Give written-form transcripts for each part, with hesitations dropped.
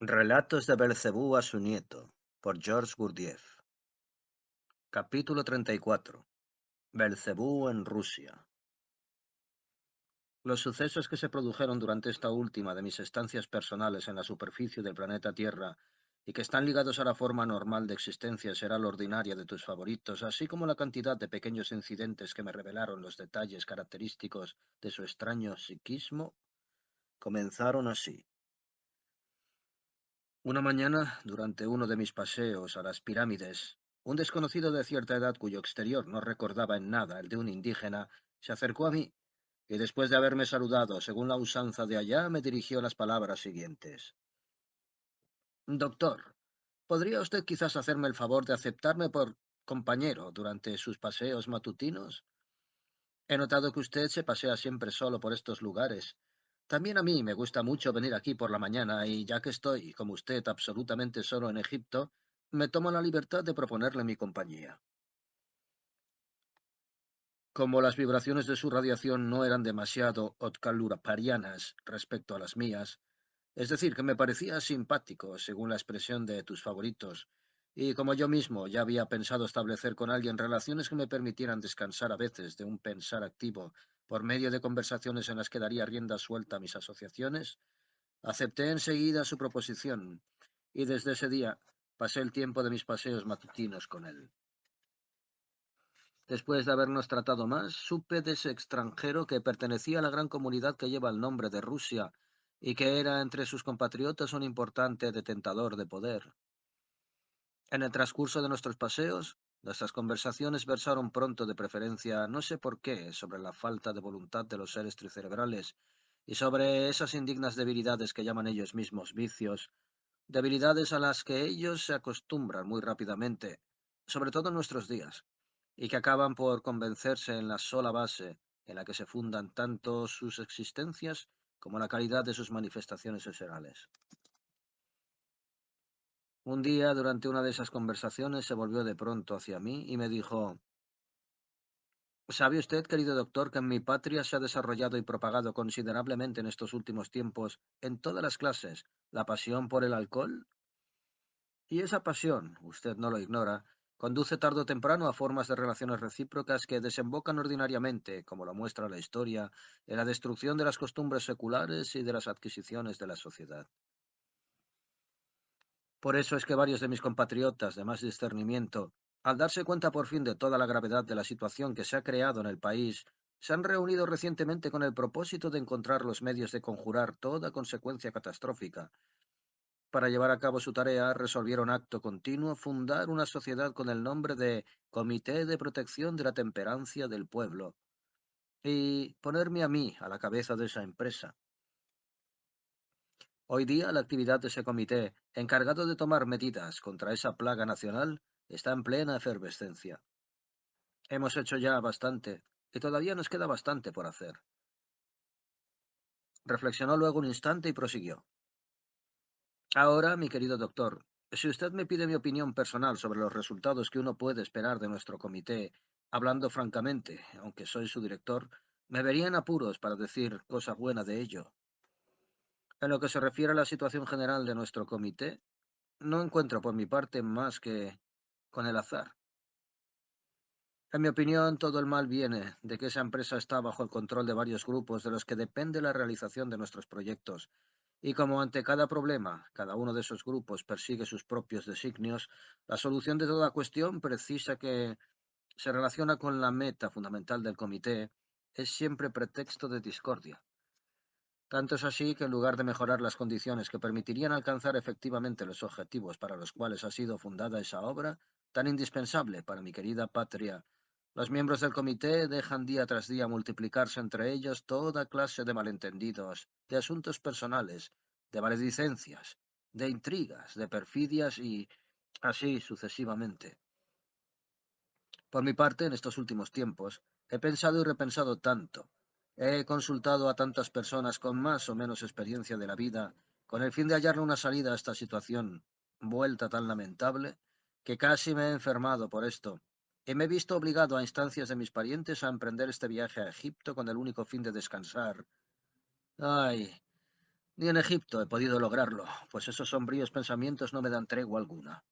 Relatos de Belcebú a su nieto, por George Gurdjieff. Capítulo 34. Belcebú en Rusia. Los sucesos que se produjeron durante esta última de mis estancias personales en la superficie del planeta Tierra y que están ligados a la forma normal de existencia será la ordinaria de tus favoritos, así como la cantidad de pequeños incidentes que me revelaron los detalles característicos de su extraño psiquismo, comenzaron así. Una mañana, durante uno de mis paseos a las pirámides, un desconocido de cierta edad cuyo exterior no recordaba en nada el de un indígena, se acercó a mí y después de haberme saludado según la usanza de allá, me dirigió las palabras siguientes. Doctor, ¿podría usted quizás hacerme el favor de aceptarme por compañero durante sus paseos matutinos? He notado que usted se pasea siempre solo por estos lugares. También a mí me gusta mucho venir aquí por la mañana y ya que estoy, como usted, absolutamente solo en Egipto, me tomo la libertad de proponerle mi compañía. Como las vibraciones de su radiación no eran demasiado otcaluraparianas respecto a las mías, es decir, que me parecía simpático, según la expresión de tus favoritos, y como yo mismo ya había pensado establecer con alguien relaciones que me permitieran descansar a veces de un pensar activo por medio de conversaciones en las que daría rienda suelta a mis asociaciones, acepté enseguida su proposición, y desde ese día pasé el tiempo de mis paseos matutinos con él. Después de habernos tratado más, supe de ese extranjero que pertenecía a la gran comunidad que lleva el nombre de Rusia y que era entre sus compatriotas un importante detentador de poder. En el transcurso de nuestros paseos, nuestras conversaciones versaron pronto de preferencia, no sé por qué, sobre la falta de voluntad de los seres tricerebrales y sobre esas indignas debilidades que llaman ellos mismos vicios, debilidades a las que ellos se acostumbran muy rápidamente, sobre todo en nuestros días, y que acaban por convencerse en la sola base en la que se fundan tanto sus existencias como la calidad de sus manifestaciones externas. Un día, durante una de esas conversaciones, se volvió de pronto hacia mí y me dijo, ¿sabe usted, querido doctor, que en mi patria se ha desarrollado y propagado considerablemente en estos últimos tiempos, en todas las clases, la pasión por el alcohol? Y esa pasión, usted no lo ignora, conduce tarde o temprano a formas de relaciones recíprocas que desembocan ordinariamente, como lo muestra la historia, en la destrucción de las costumbres seculares y de las adquisiciones de la sociedad. Por eso es que varios de mis compatriotas de más discernimiento, al darse cuenta por fin de toda la gravedad de la situación que se ha creado en el país, se han reunido recientemente con el propósito de encontrar los medios de conjurar toda consecuencia catastrófica. Para llevar a cabo su tarea, resolvieron acto continuo fundar una sociedad con el nombre de Comité de Protección de la Temperancia del Pueblo y ponerme a mí a la cabeza de esa empresa. Hoy día la actividad de ese comité, encargado de tomar medidas contra esa plaga nacional, está en plena efervescencia. Hemos hecho ya bastante y todavía nos queda bastante por hacer. Reflexionó luego un instante y prosiguió. Ahora, mi querido doctor, si usted me pide mi opinión personal sobre los resultados que uno puede esperar de nuestro comité, hablando francamente, aunque soy su director, me vería en apuros para decir cosa buena de ello. En lo que se refiere a la situación general de nuestro comité, no encuentro por mi parte más que con el azar. En mi opinión, todo el mal viene de que esa empresa está bajo el control de varios grupos de los que depende la realización de nuestros proyectos. Y como ante cada problema, cada uno de esos grupos persigue sus propios designios, la solución de toda cuestión precisa que se relaciona con la meta fundamental del comité es siempre pretexto de discordia. Tanto es así que en lugar de mejorar las condiciones que permitirían alcanzar efectivamente los objetivos para los cuales ha sido fundada esa obra, tan indispensable para mi querida patria, los miembros del comité dejan día tras día multiplicarse entre ellos toda clase de malentendidos, de asuntos personales, de maledicencias, de intrigas, de perfidias y así sucesivamente. Por mi parte, en estos últimos tiempos, he pensado y repensado tanto, he consultado a tantas personas con más o menos experiencia de la vida, con el fin de hallarle una salida a esta situación, vuelta tan lamentable, que casi me he enfermado por esto, y me he visto obligado a instancias de mis parientes a emprender este viaje a Egipto con el único fin de descansar. Ay, Ni en Egipto he podido lograrlo, pues esos sombríos pensamientos no me dan tregua alguna.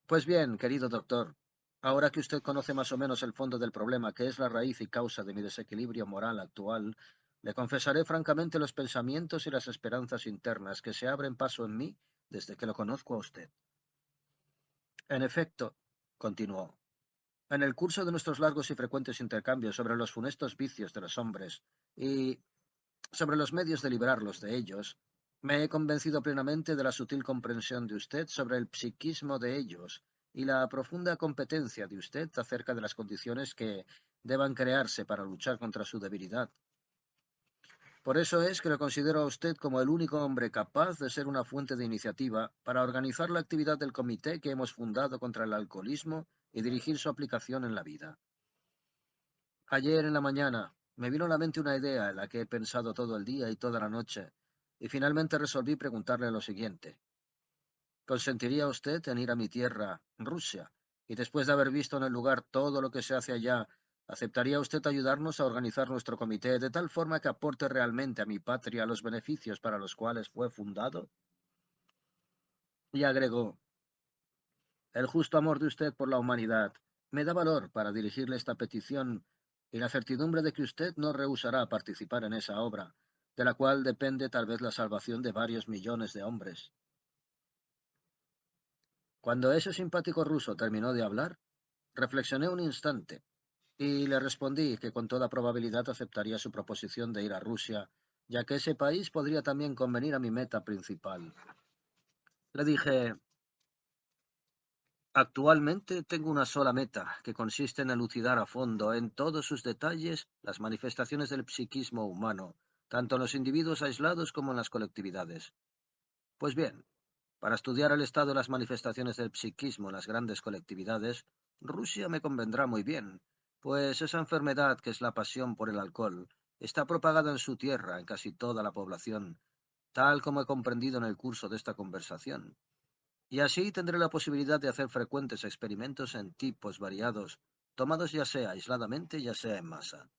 Pues bien, querido doctor, ahora que usted conoce más o menos el fondo del problema, que es la raíz y causa de mi desequilibrio moral actual, le confesaré francamente los pensamientos y las esperanzas internas que se abren paso en mí desde que lo conozco a usted. En efecto, continuó, en el curso de nuestros largos y frecuentes intercambios sobre los funestos vicios de los hombres y sobre los medios de librarlos de ellos, me he convencido plenamente de la sutil comprensión de usted sobre el psiquismo de ellos y la profunda competencia de usted acerca de las condiciones que deban crearse para luchar contra su debilidad. Por eso es que lo considero a usted como el único hombre capaz de ser una fuente de iniciativa para organizar la actividad del comité que hemos fundado contra el alcoholismo y dirigir su aplicación en la vida. Ayer en la mañana me vino a la mente una idea en la que he pensado todo el día y toda la noche, y finalmente resolví preguntarle lo siguiente. ¿Consentiría usted en ir a mi tierra, Rusia, y después de haber visto en el lugar todo lo que se hace allá, aceptaría usted ayudarnos a organizar nuestro comité de tal forma que aporte realmente a mi patria los beneficios para los cuales fue fundado? Y agregó, el justo amor de usted por la humanidad me da valor para dirigirle esta petición y la certidumbre de que usted no rehusará participar en esa obra, de la cual depende tal vez la salvación de varios millones de hombres. Cuando ese simpático ruso terminó de hablar, reflexioné un instante y le respondí que con toda probabilidad aceptaría su proposición de ir a Rusia, ya que ese país podría también convenir a mi meta principal. Le dije, actualmente tengo una sola meta, que consiste en elucidar a fondo, en todos sus detalles, las manifestaciones del psiquismo humano, tanto en los individuos aislados como en las colectividades. Pues bien, para estudiar el estado de las manifestaciones del psiquismo en las grandes colectividades, Rusia me convendrá muy bien, pues esa enfermedad que es la pasión por el alcohol está propagada en su tierra, en casi toda la población, tal como he comprendido en el curso de esta conversación. Y así tendré la posibilidad de hacer frecuentes experimentos en tipos variados, tomados ya sea aisladamente, ya sea en masa.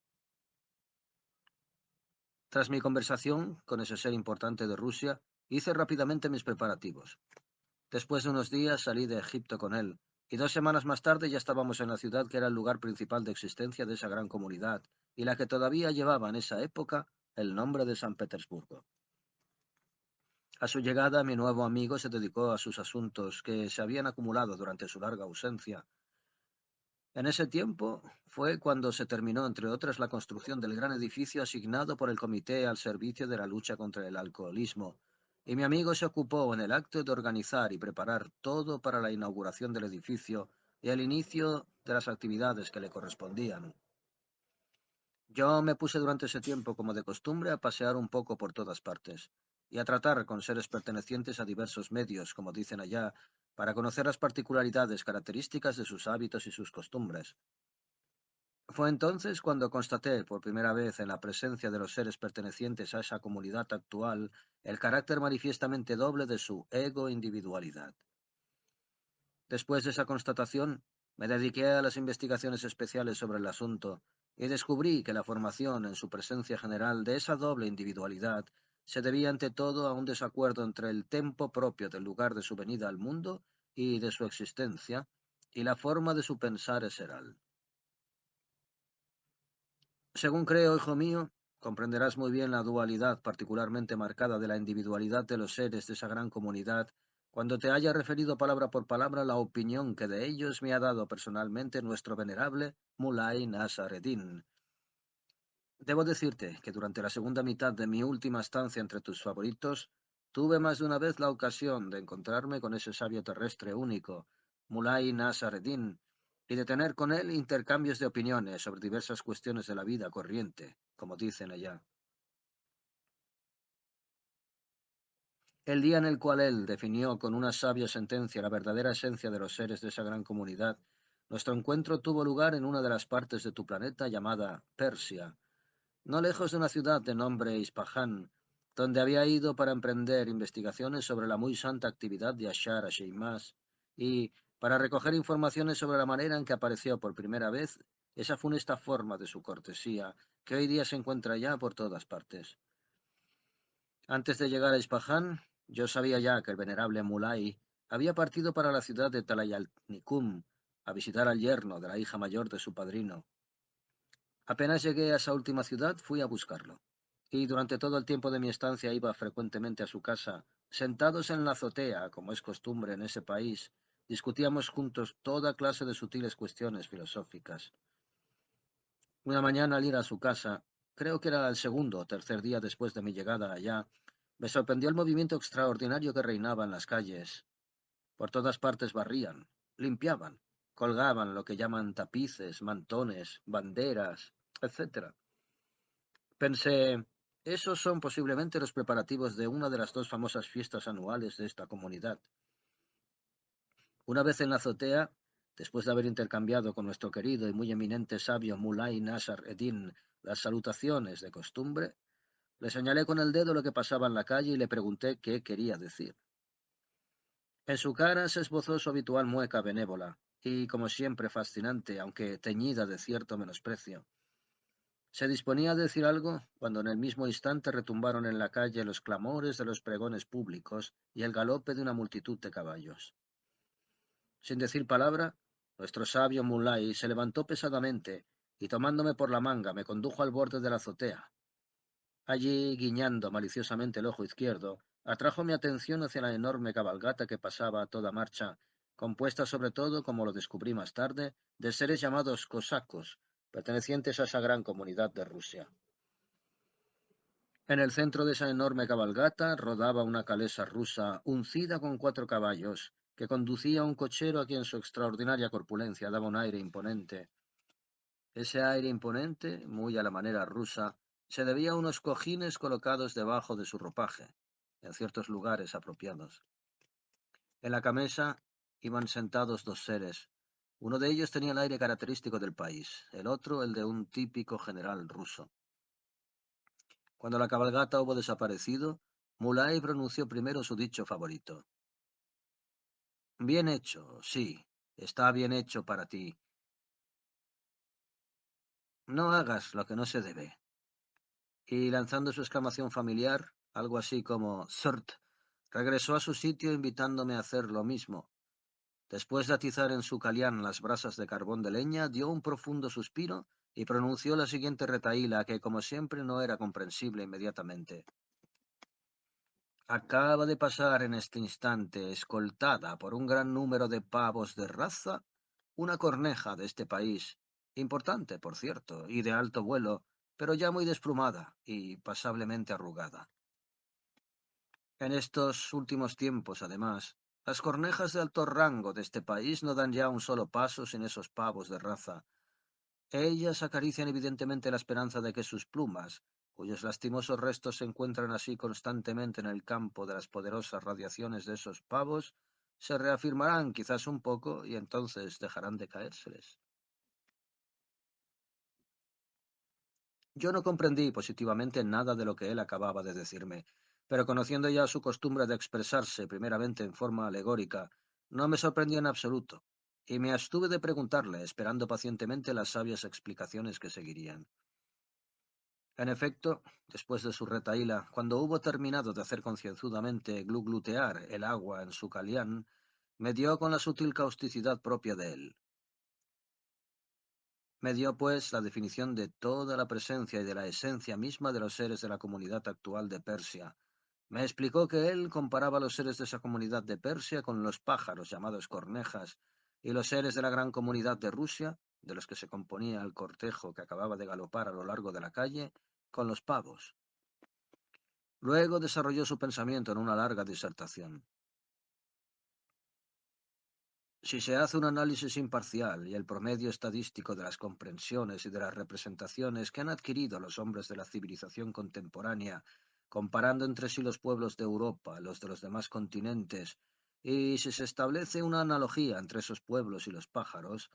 Tras mi conversación con ese ser importante de Rusia, hice rápidamente mis preparativos. Después de unos días salí de Egipto con él, y 2 semanas más tarde ya estábamos en la ciudad que era el lugar principal de existencia de esa gran comunidad, y la que todavía llevaba en esa época el nombre de San Petersburgo. A su llegada, mi nuevo amigo se dedicó a sus asuntos que se habían acumulado durante su larga ausencia. En ese tiempo fue cuando se terminó, entre otras, la construcción del gran edificio asignado por el Comité al servicio de la lucha contra el alcoholismo, y mi amigo se ocupó en el acto de organizar y preparar todo para la inauguración del edificio y el inicio de las actividades que le correspondían. Yo me puse durante ese tiempo, como de costumbre, a pasear un poco por todas partes y a tratar con seres pertenecientes a diversos medios, como dicen allá, para conocer las particularidades características de sus hábitos y sus costumbres. Fue entonces cuando constaté por primera vez en la presencia de los seres pertenecientes a esa comunidad actual el carácter manifiestamente doble de su ego-individualidad. Después de esa constatación, me dediqué a las investigaciones especiales sobre el asunto y descubrí que la formación en su presencia general de esa doble individualidad se debía ante todo a un desacuerdo entre el tempo propio del lugar de su venida al mundo y de su existencia y la forma de su pensar eseral. Según creo, hijo mío, comprenderás muy bien la dualidad particularmente marcada de la individualidad de los seres de esa gran comunidad cuando te haya referido palabra por palabra la opinión que de ellos me ha dado personalmente nuestro venerable Mulay Nasar Eddin. Debo decirte que durante la segunda mitad de mi última estancia entre tus favoritos, tuve más de una vez la ocasión de encontrarme con ese sabio terrestre único, Mulay Nasar Eddin, y de tener con él intercambios de opiniones sobre diversas cuestiones de la vida corriente, como dicen allá. El día en el cual él definió con una sabia sentencia la verdadera esencia de los seres de esa gran comunidad, nuestro encuentro tuvo lugar en una de las partes de tu planeta llamada Persia, no lejos de una ciudad de nombre Ispahan, donde había ido para emprender investigaciones sobre la muy santa actividad de Ashar Asheimas y para recoger informaciones sobre la manera en que apareció por primera vez esa funesta forma de su cortesía, que hoy día se encuentra ya por todas partes. Antes de llegar a Ispahan, yo sabía ya que el venerable Mulay había partido para la ciudad de Talayalnicum a visitar al yerno de la hija mayor de su padrino. Apenas llegué a esa última ciudad, fui a buscarlo. Y durante todo el tiempo de mi estancia iba frecuentemente a su casa. Sentados en la azotea, como es costumbre en ese país, discutíamos juntos toda clase de sutiles cuestiones filosóficas. Una mañana al ir a su casa, creo que era el segundo o tercer día después de mi llegada allá, me sorprendió el movimiento extraordinario que reinaba en las calles. Por todas partes barrían, limpiaban, colgaban lo que llaman tapices, mantones, banderas, etcétera. Pensé, esos son posiblemente los preparativos de una de las dos famosas fiestas anuales de esta comunidad. Una vez en la azotea, después de haber intercambiado con nuestro querido y muy eminente sabio Mulay Nasar Eddin las salutaciones de costumbre, le señalé con el dedo lo que pasaba en la calle y le pregunté qué quería decir. En su cara se esbozó su habitual mueca benévola, y, como siempre, fascinante, aunque teñida de cierto menosprecio. Se disponía a decir algo cuando en el mismo instante retumbaron en la calle los clamores de los pregones públicos y el galope de una multitud de caballos. Sin decir palabra, nuestro sabio Mulay se levantó pesadamente y tomándome por la manga me condujo al borde de la azotea. Allí, guiñando maliciosamente el ojo izquierdo, atrajo mi atención hacia la enorme cabalgata que pasaba a toda marcha, compuesta sobre todo, como lo descubrí más tarde, de seres llamados cosacos, pertenecientes a esa gran comunidad de Rusia. En el centro de esa enorme cabalgata rodaba una calesa rusa uncida con 4 caballos, que conducía un cochero a quien su extraordinaria corpulencia daba un aire imponente. Ese aire imponente, muy a la manera rusa, se debía a unos cojines colocados debajo de su ropaje, en ciertos lugares apropiados. En la camesa iban sentados dos seres. Uno de ellos tenía el aire característico del país, el otro el de un típico general ruso. Cuando la cabalgata hubo desaparecido, Mulay pronunció primero su dicho favorito. Bien hecho, sí, está bien hecho para ti. No hagas lo que no se debe. Y lanzando su exclamación familiar, algo así como Surt, regresó a su sitio invitándome a hacer lo mismo. Después de atizar en su calián las brasas de carbón de leña, dio un profundo suspiro y pronunció la siguiente retahíla que, como siempre, no era comprensible inmediatamente. Acaba de pasar en este instante, escoltada por un gran número de pavos de raza, una corneja de este país, importante, por cierto, y de alto vuelo, pero ya muy desplumada y pasablemente arrugada. En estos últimos tiempos, además, las cornejas de alto rango de este país no dan ya un solo paso sin esos pavos de raza. Ellas acarician evidentemente la esperanza de que sus plumas, cuyos lastimosos restos se encuentran así constantemente en el campo de las poderosas radiaciones de esos pavos, se reafirmarán quizás un poco y entonces dejarán de caérseles. Yo no comprendí positivamente nada de lo que él acababa de decirme, pero conociendo ya su costumbre de expresarse primeramente en forma alegórica, no me sorprendió en absoluto, y me abstuve de preguntarle, esperando pacientemente las sabias explicaciones que seguirían. En efecto, después de su retahíla, cuando hubo terminado de hacer concienzudamente gluglutear el agua en su calián, me dio con la sutil causticidad propia de él. Me dio, pues, la definición de toda la presencia y de la esencia misma de los seres de la comunidad actual de Persia. Me explicó que él comparaba los seres de esa comunidad de Persia con los pájaros llamados cornejas y los seres de la gran comunidad de Rusia, de los que se componía el cortejo que acababa de galopar a lo largo de la calle, con los pavos. Luego desarrolló su pensamiento en una larga disertación. Si se hace un análisis imparcial y el promedio estadístico de las comprensiones y de las representaciones que han adquirido los hombres de la civilización contemporánea, comparando entre sí los pueblos de Europa, los de los demás continentes, y si se establece una analogía entre esos pueblos y los pájaros,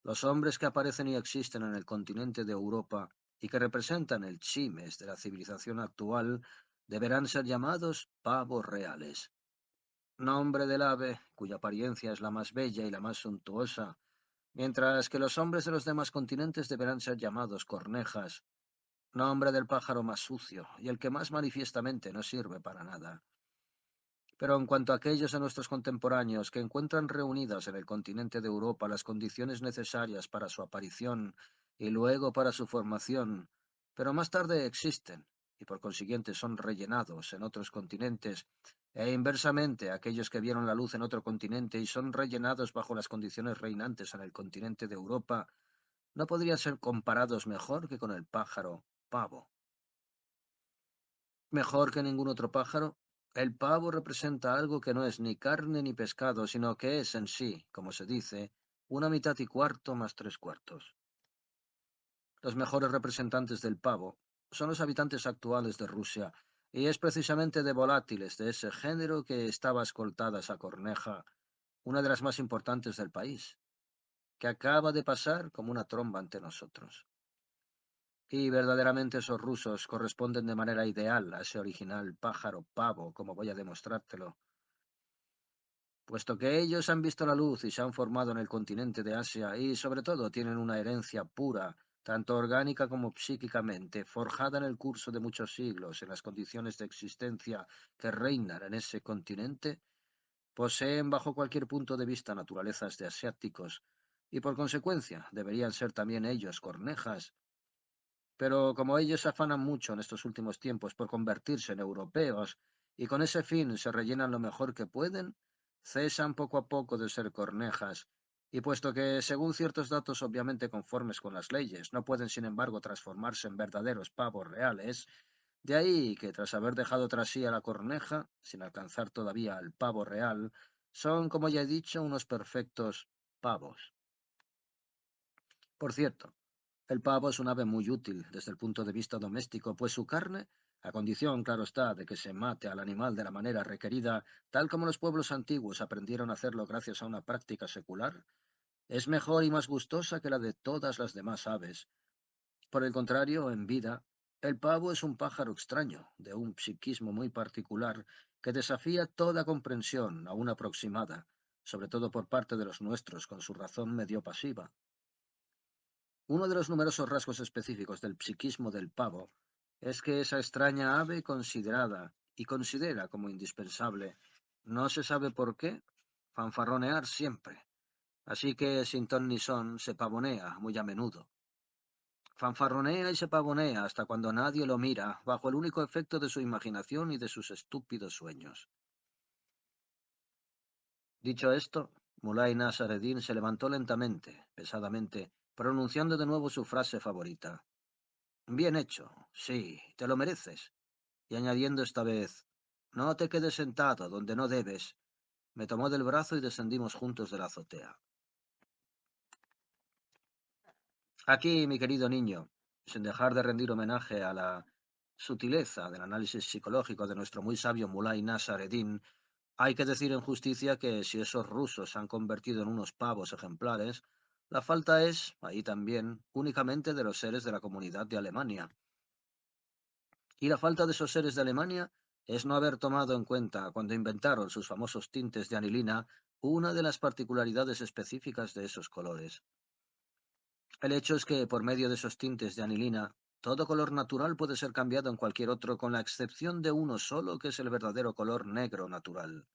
los hombres que aparecen y existen en el continente de Europa y que representan el chimes de la civilización actual, deberán ser llamados pavos reales. Nombre del ave, cuya apariencia es la más bella y la más suntuosa, mientras que los hombres de los demás continentes deberán ser llamados cornejas. nombre del pájaro más sucio y el que más manifiestamente no sirve para nada. Pero en cuanto a aquellos de nuestros contemporáneos que encuentran reunidas en el continente de Europa las condiciones necesarias para su aparición y luego para su formación, pero más tarde existen y por consiguiente son rellenados en otros continentes, e inversamente aquellos que vieron la luz en otro continente y son rellenados bajo las condiciones reinantes en el continente de Europa, no podrían ser comparados mejor que con el pájaro pavo. Mejor que ningún otro pájaro, el pavo representa algo que no es ni carne ni pescado, sino que es en sí, como se dice, una mitad y cuarto más tres cuartos. Los mejores representantes del pavo son los habitantes actuales de Rusia, y es precisamente de volátiles de ese género que estaba escoltada esa corneja, una de las más importantes del país, que acaba de pasar como una tromba ante nosotros. Y verdaderamente esos rusos corresponden de manera ideal a ese original pájaro pavo, como voy a demostrártelo. Puesto que ellos han visto la luz y se han formado en el continente de Asia y sobre todo tienen una herencia pura, tanto orgánica como psíquicamente, forjada en el curso de muchos siglos en las condiciones de existencia que reinan en ese continente, poseen bajo cualquier punto de vista naturalezas de asiáticos y por consecuencia deberían ser también ellos cornejas, pero como ellos se afanan mucho en estos últimos tiempos por convertirse en europeos y con ese fin se rellenan lo mejor que pueden, cesan poco a poco de ser cornejas. Y puesto que, según ciertos datos obviamente conformes con las leyes, no pueden sin embargo transformarse en verdaderos pavos reales, de ahí que tras haber dejado tras sí a la corneja, sin alcanzar todavía al pavo real, son, como ya he dicho, unos perfectos pavos. Por cierto, el pavo es un ave muy útil desde el punto de vista doméstico, pues su carne, a condición, claro está, de que se mate al animal de la manera requerida, tal como los pueblos antiguos aprendieron a hacerlo gracias a una práctica secular, es mejor y más gustosa que la de todas las demás aves. Por el contrario, en vida, el pavo es un pájaro extraño, de un psiquismo muy particular, que desafía toda comprensión, aún aproximada, sobre todo por parte de los nuestros, con su razón medio pasiva. Uno de los numerosos rasgos específicos del psiquismo del pavo es que esa extraña ave considerada y considera como indispensable, no se sabe por qué, fanfarronear siempre. Así que sin ton ni son se pavonea muy a menudo. Fanfarronea y se pavonea hasta cuando nadie lo mira, bajo el único efecto de su imaginación y de sus estúpidos sueños. Dicho esto, Mulay Nasar Eddin se levantó lentamente, pesadamente, pronunciando de nuevo su frase favorita. Bien hecho, sí, te lo mereces. Y añadiendo esta vez, no te quedes sentado donde no debes, me tomó del brazo y descendimos juntos de la azotea. Aquí, mi querido niño, sin dejar de rendir homenaje a la sutileza del análisis psicológico de nuestro muy sabio Mulay Nasar Eddin, hay que decir en justicia que si esos rusos se han convertido en unos pavos ejemplares, la falta es, ahí también, únicamente de los seres de la comunidad de Alemania. Y la falta de esos seres de Alemania es no haber tomado en cuenta, cuando inventaron sus famosos tintes de anilina, una de las particularidades específicas de esos colores. El hecho es que, por medio de esos tintes de anilina, todo color natural puede ser cambiado en cualquier otro, con la excepción de uno solo, que es el verdadero color negro natural.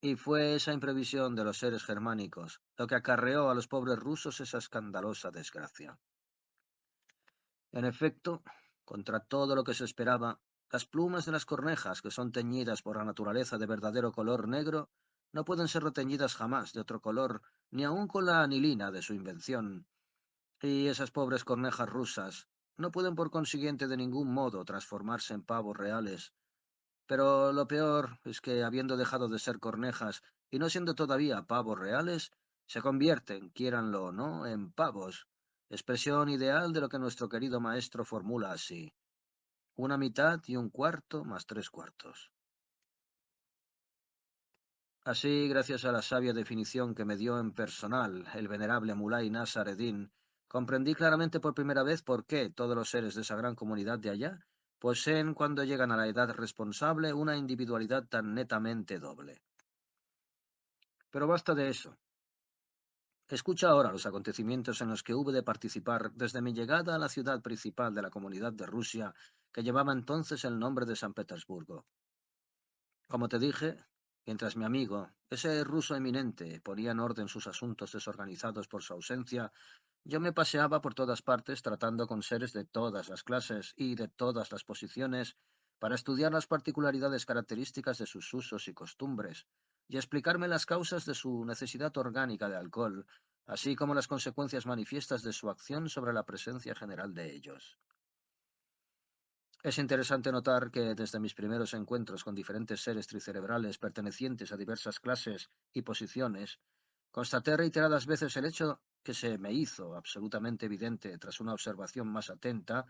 Y fue esa imprevisión de los seres germánicos lo que acarreó a los pobres rusos esa escandalosa desgracia. En efecto, contra todo lo que se esperaba, las plumas de las cornejas, que son teñidas por la naturaleza de verdadero color negro, no pueden ser reteñidas jamás de otro color, ni aun con la anilina de su invención. Y esas pobres cornejas rusas no pueden por consiguiente de ningún modo transformarse en pavos reales. Pero lo peor es que, habiendo dejado de ser cornejas y no siendo todavía pavos reales, se convierten, quiéranlo o no, en pavos, expresión ideal de lo que nuestro querido maestro formula así: una mitad y un cuarto más tres cuartos. Así, gracias a la sabia definición que me dio en personal el venerable Mulay Nasar Eddin, comprendí claramente por primera vez por qué todos los seres de esa gran comunidad de allá poseen, cuando llegan a la edad responsable, una individualidad tan netamente doble. Pero basta de eso. Escucha ahora los acontecimientos en los que hube de participar desde mi llegada a la ciudad principal de la comunidad de Rusia, que llevaba entonces el nombre de San Petersburgo. Como te dije, mientras mi amigo, ese ruso eminente, ponía en orden sus asuntos desorganizados por su ausencia, yo me paseaba por todas partes tratando con seres de todas las clases y de todas las posiciones para estudiar las particularidades características de sus usos y costumbres y explicarme las causas de su necesidad orgánica de alcohol, así como las consecuencias manifiestas de su acción sobre la presencia general de ellos. Es interesante notar que desde mis primeros encuentros con diferentes seres tricerebrales pertenecientes a diversas clases y posiciones, constaté reiteradas veces el hecho que se me hizo absolutamente evidente tras una observación más atenta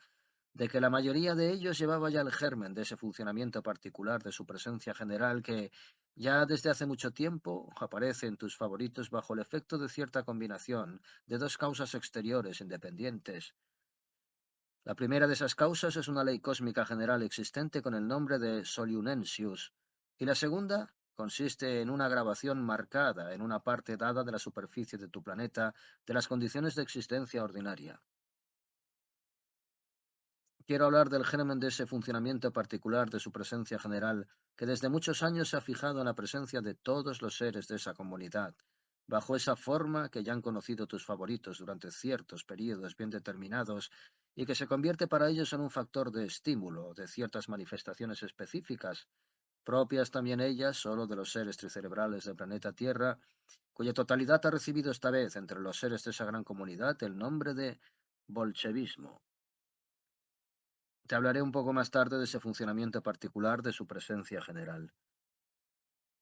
de que la mayoría de ellos llevaba ya el germen de ese funcionamiento particular de su presencia general que, ya desde hace mucho tiempo, aparece en tus favoritos bajo el efecto de cierta combinación de dos causas exteriores independientes. La primera de esas causas es una ley cósmica general existente con el nombre de Solunensius, y la segunda consiste en una grabación marcada en una parte dada de la superficie de tu planeta de las condiciones de existencia ordinaria. Quiero hablar del germen de ese funcionamiento particular de su presencia general, que desde muchos años se ha fijado en la presencia de todos los seres de esa comunidad, bajo esa forma que ya han conocido tus favoritos durante ciertos periodos bien determinados, y que se convierte para ellos en un factor de estímulo de ciertas manifestaciones específicas, propias también ellas solo de los seres tricerebrales del planeta Tierra, cuya totalidad ha recibido esta vez entre los seres de esa gran comunidad el nombre de bolchevismo. Te hablaré un poco más tarde de ese funcionamiento particular de su presencia general.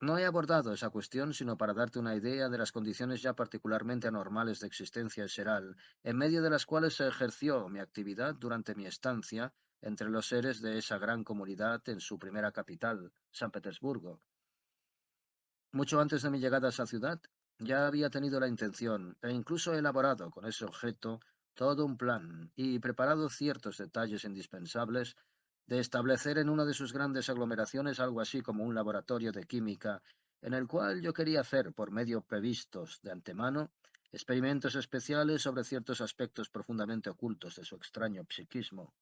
No he abordado esa cuestión sino para darte una idea de las condiciones ya particularmente anormales de existencia seral, en medio de las cuales se ejerció mi actividad durante mi estancia entre los seres de esa gran comunidad en su primera capital, San Petersburgo. Mucho antes de mi llegada a esa ciudad, ya había tenido la intención, e incluso he elaborado con ese objeto todo un plan y preparado ciertos detalles indispensables de establecer en una de sus grandes aglomeraciones algo así como un laboratorio de química, en el cual yo quería hacer, por medio previstos de antemano, experimentos especiales sobre ciertos aspectos profundamente ocultos de su extraño psiquismo.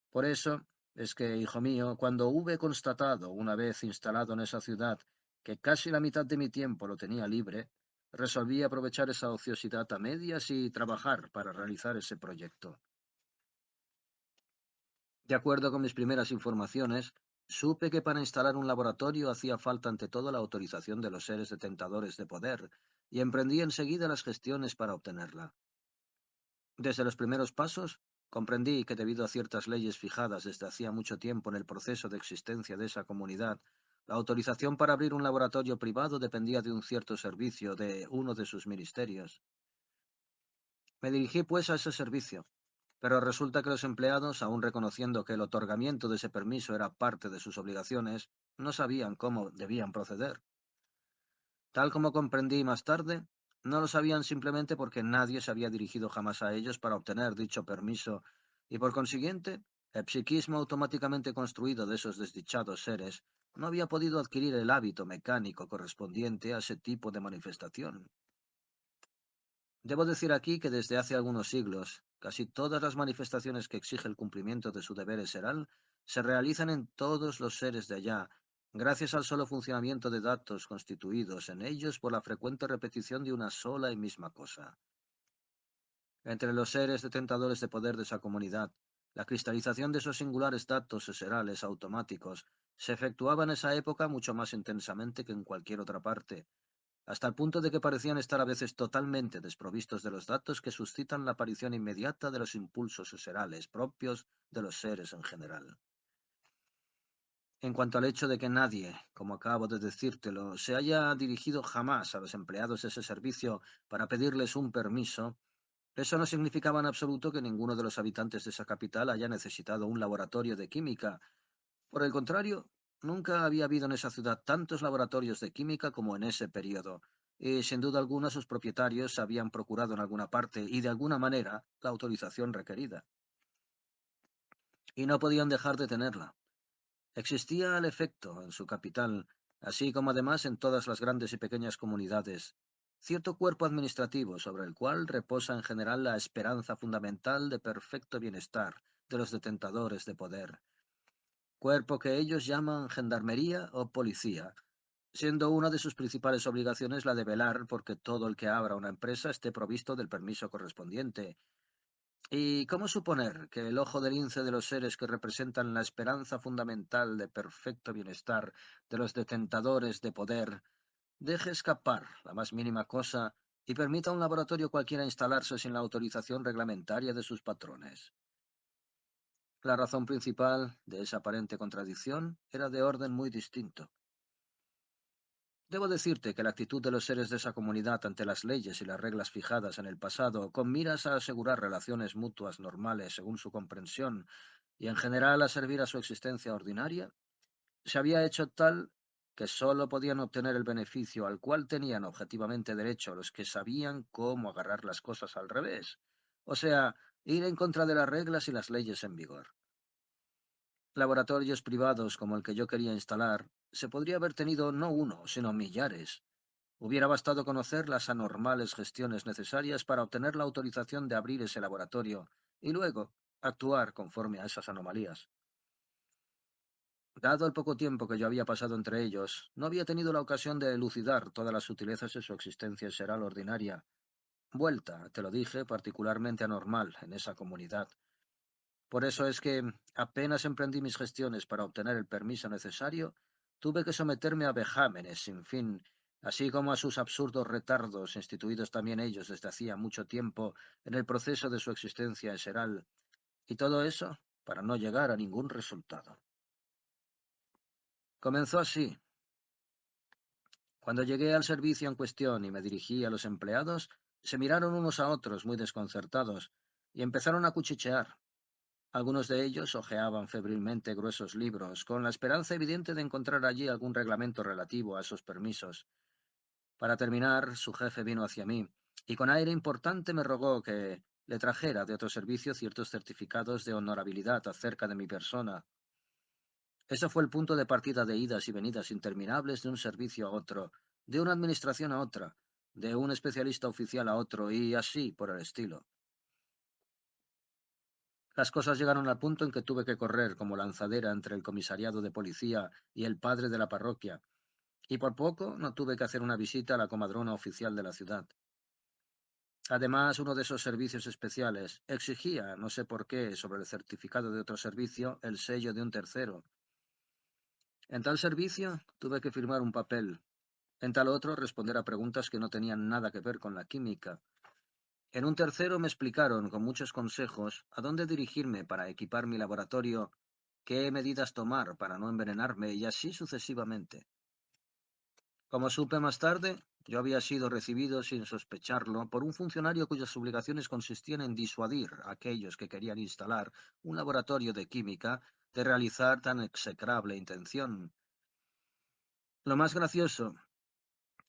Por eso es que, hijo mío, cuando hube constatado, una vez instalado en esa ciudad, que casi la mitad de mi tiempo lo tenía libre, resolví aprovechar esa ociosidad a medias y trabajar para realizar ese proyecto. De acuerdo con mis primeras informaciones, supe que para instalar un laboratorio hacía falta ante todo la autorización de los seres detentadores de poder, y emprendí enseguida las gestiones para obtenerla. Desde los primeros pasos, comprendí que debido a ciertas leyes fijadas desde hacía mucho tiempo en el proceso de existencia de esa comunidad, la autorización para abrir un laboratorio privado dependía de un cierto servicio de uno de sus ministerios. Me dirigí pues a ese servicio, pero resulta que los empleados, aun reconociendo que el otorgamiento de ese permiso era parte de sus obligaciones, no sabían cómo debían proceder. Tal como comprendí más tarde, no lo sabían simplemente porque nadie se había dirigido jamás a ellos para obtener dicho permiso, y por consiguiente, el psiquismo automáticamente construido de esos desdichados seres no había podido adquirir el hábito mecánico correspondiente a ese tipo de manifestación. Debo decir aquí que desde hace algunos siglos, casi todas las manifestaciones que exige el cumplimiento de su deber seral se realizan en todos los seres de allá, gracias al solo funcionamiento de datos constituidos en ellos por la frecuente repetición de una sola y misma cosa. Entre los seres detentadores de poder de esa comunidad, la cristalización de esos singulares datos serales automáticos se efectuaba en esa época mucho más intensamente que en cualquier otra parte, hasta el punto de que parecían estar a veces totalmente desprovistos de los datos que suscitan la aparición inmediata de los impulsos userales propios de los seres en general. En cuanto al hecho de que nadie, como acabo de decírtelo, se haya dirigido jamás a los empleados de ese servicio para pedirles un permiso, eso no significaba en absoluto que ninguno de los habitantes de esa capital haya necesitado un laboratorio de química. Por el contrario, nunca había habido en esa ciudad tantos laboratorios de química como en ese periodo, y sin duda alguna sus propietarios habían procurado en alguna parte y de alguna manera la autorización requerida, y no podían dejar de tenerla. Existía al efecto en su capital, así como además en todas las grandes y pequeñas comunidades. cierto cuerpo administrativo sobre el cual reposa en general la esperanza fundamental de perfecto bienestar de los detentadores de poder, cuerpo que ellos llaman gendarmería o policía, siendo una de sus principales obligaciones la de velar porque todo el que abra una empresa esté provisto del permiso correspondiente. ¿Y cómo suponer que el ojo del lince de los seres que representan la esperanza fundamental de perfecto bienestar de los detentadores de poder deje escapar la más mínima cosa y permita a un laboratorio cualquiera instalarse sin la autorización reglamentaria de sus patrones? La razón principal de esa aparente contradicción era de orden muy distinto. Debo decirte que la actitud de los seres de esa comunidad ante las leyes y las reglas fijadas en el pasado, con miras a asegurar relaciones mutuas normales según su comprensión y en general a servir a su existencia ordinaria, se había hecho tal que sólo podían obtener el beneficio al cual tenían objetivamente derecho los que sabían cómo agarrar las cosas al revés, o sea, ir en contra de las reglas y las leyes en vigor. Laboratorios privados como el que yo quería instalar, se podría haber tenido no uno, sino millares. Hubiera bastado conocer las anormales gestiones necesarias para obtener la autorización de abrir ese laboratorio y luego actuar conforme a esas anomalías. Dado el poco tiempo que yo había pasado entre ellos, no había tenido la ocasión de elucidar todas las sutilezas de su existencia seral ordinaria, vuelta, te lo dije, particularmente anormal en esa comunidad. Por eso es que, apenas emprendí mis gestiones para obtener el permiso necesario, tuve que someterme a vejámenes sin fin, así como a sus absurdos retardos, instituidos también ellos desde hacía mucho tiempo en el proceso de su existencia eseral, y todo eso para no llegar a ningún resultado. Comenzó así. Cuando llegué al servicio en cuestión y me dirigí a los empleados, se miraron unos a otros muy desconcertados y empezaron a cuchichear. Algunos de ellos hojeaban febrilmente gruesos libros, con la esperanza evidente de encontrar allí algún reglamento relativo a esos permisos. Para terminar, su jefe vino hacia mí y con aire importante me rogó que le trajera de otro servicio ciertos certificados de honorabilidad acerca de mi persona. Ese fue el punto de partida de idas y venidas interminables de un servicio a otro, de una administración a otra, de un especialista oficial a otro y así por el estilo. Las cosas llegaron al punto en que tuve que correr como lanzadera entre el comisariado de policía y el padre de la parroquia, y por poco no tuve que hacer una visita a la comadrona oficial de la ciudad. Además, uno de esos servicios especiales exigía, no sé por qué, sobre el certificado de otro servicio, el sello de un tercero. En tal servicio tuve que firmar un papel, en tal otro responder a preguntas que no tenían nada que ver con la química. En un tercero me explicaron con muchos consejos a dónde dirigirme para equipar mi laboratorio, qué medidas tomar para no envenenarme y así sucesivamente. Como supe más tarde, yo había sido recibido sin sospecharlo por un funcionario cuyas obligaciones consistían en disuadir a aquellos que querían instalar un laboratorio de química de realizar tan execrable intención. Lo más gracioso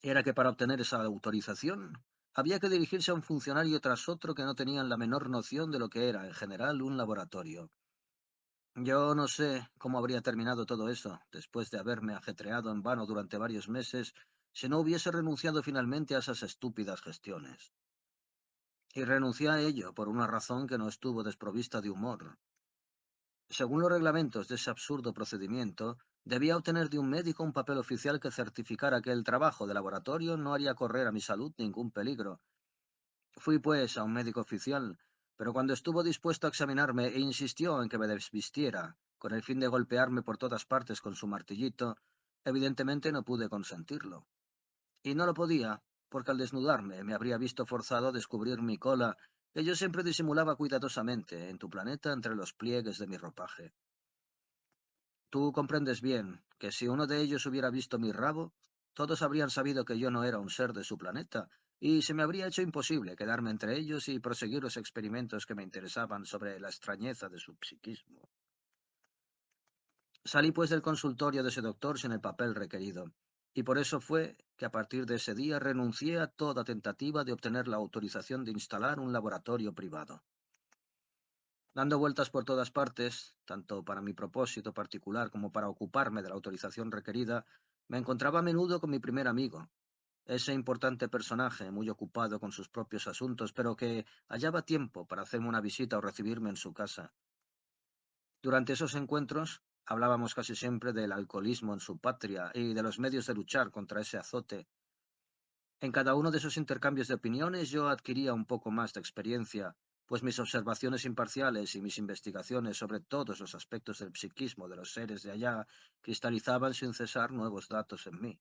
era que para obtener esa autorización había que dirigirse a un funcionario tras otro que no tenían la menor noción de lo que era, en general, un laboratorio. Yo no sé cómo habría terminado todo eso, después de haberme ajetreado en vano durante varios meses, si no hubiese renunciado finalmente a esas estúpidas gestiones. Y renuncié a ello por una razón que no estuvo desprovista de humor. Según los reglamentos de ese absurdo procedimiento, debía obtener de un médico un papel oficial que certificara que el trabajo de laboratorio no haría correr a mi salud ningún peligro. Fui, pues, a un médico oficial, pero cuando estuvo dispuesto a examinarme e insistió en que me desvistiera, con el fin de golpearme por todas partes con su martillito, evidentemente no pude consentirlo. Y no lo podía, porque al desnudarme me habría visto forzado a descubrir mi cola, que yo siempre disimulaba cuidadosamente en tu planeta entre los pliegues de mi ropaje. Tú comprendes bien que si uno de ellos hubiera visto mi rabo, todos habrían sabido que yo no era un ser de su planeta, y se me habría hecho imposible quedarme entre ellos y proseguir los experimentos que me interesaban sobre la extrañeza de su psiquismo. Salí pues del consultorio de ese doctor sin el papel requerido, y por eso fue que a partir de ese día renuncié a toda tentativa de obtener la autorización de instalar un laboratorio privado. Dando vueltas por todas partes, tanto para mi propósito particular como para ocuparme de la autorización requerida, me encontraba a menudo con mi primer amigo, Ese importante personaje, muy ocupado con sus propios asuntos, pero que hallaba tiempo para hacerme una visita o recibirme en su casa. Durante esos encuentros hablábamos casi siempre del alcoholismo en su patria y de los medios de luchar contra ese azote. En cada uno de esos intercambios de opiniones yo adquiría un poco más de experiencia, pues mis observaciones imparciales y mis investigaciones sobre todos los aspectos del psiquismo de los seres de allá cristalizaban sin cesar nuevos datos en mí.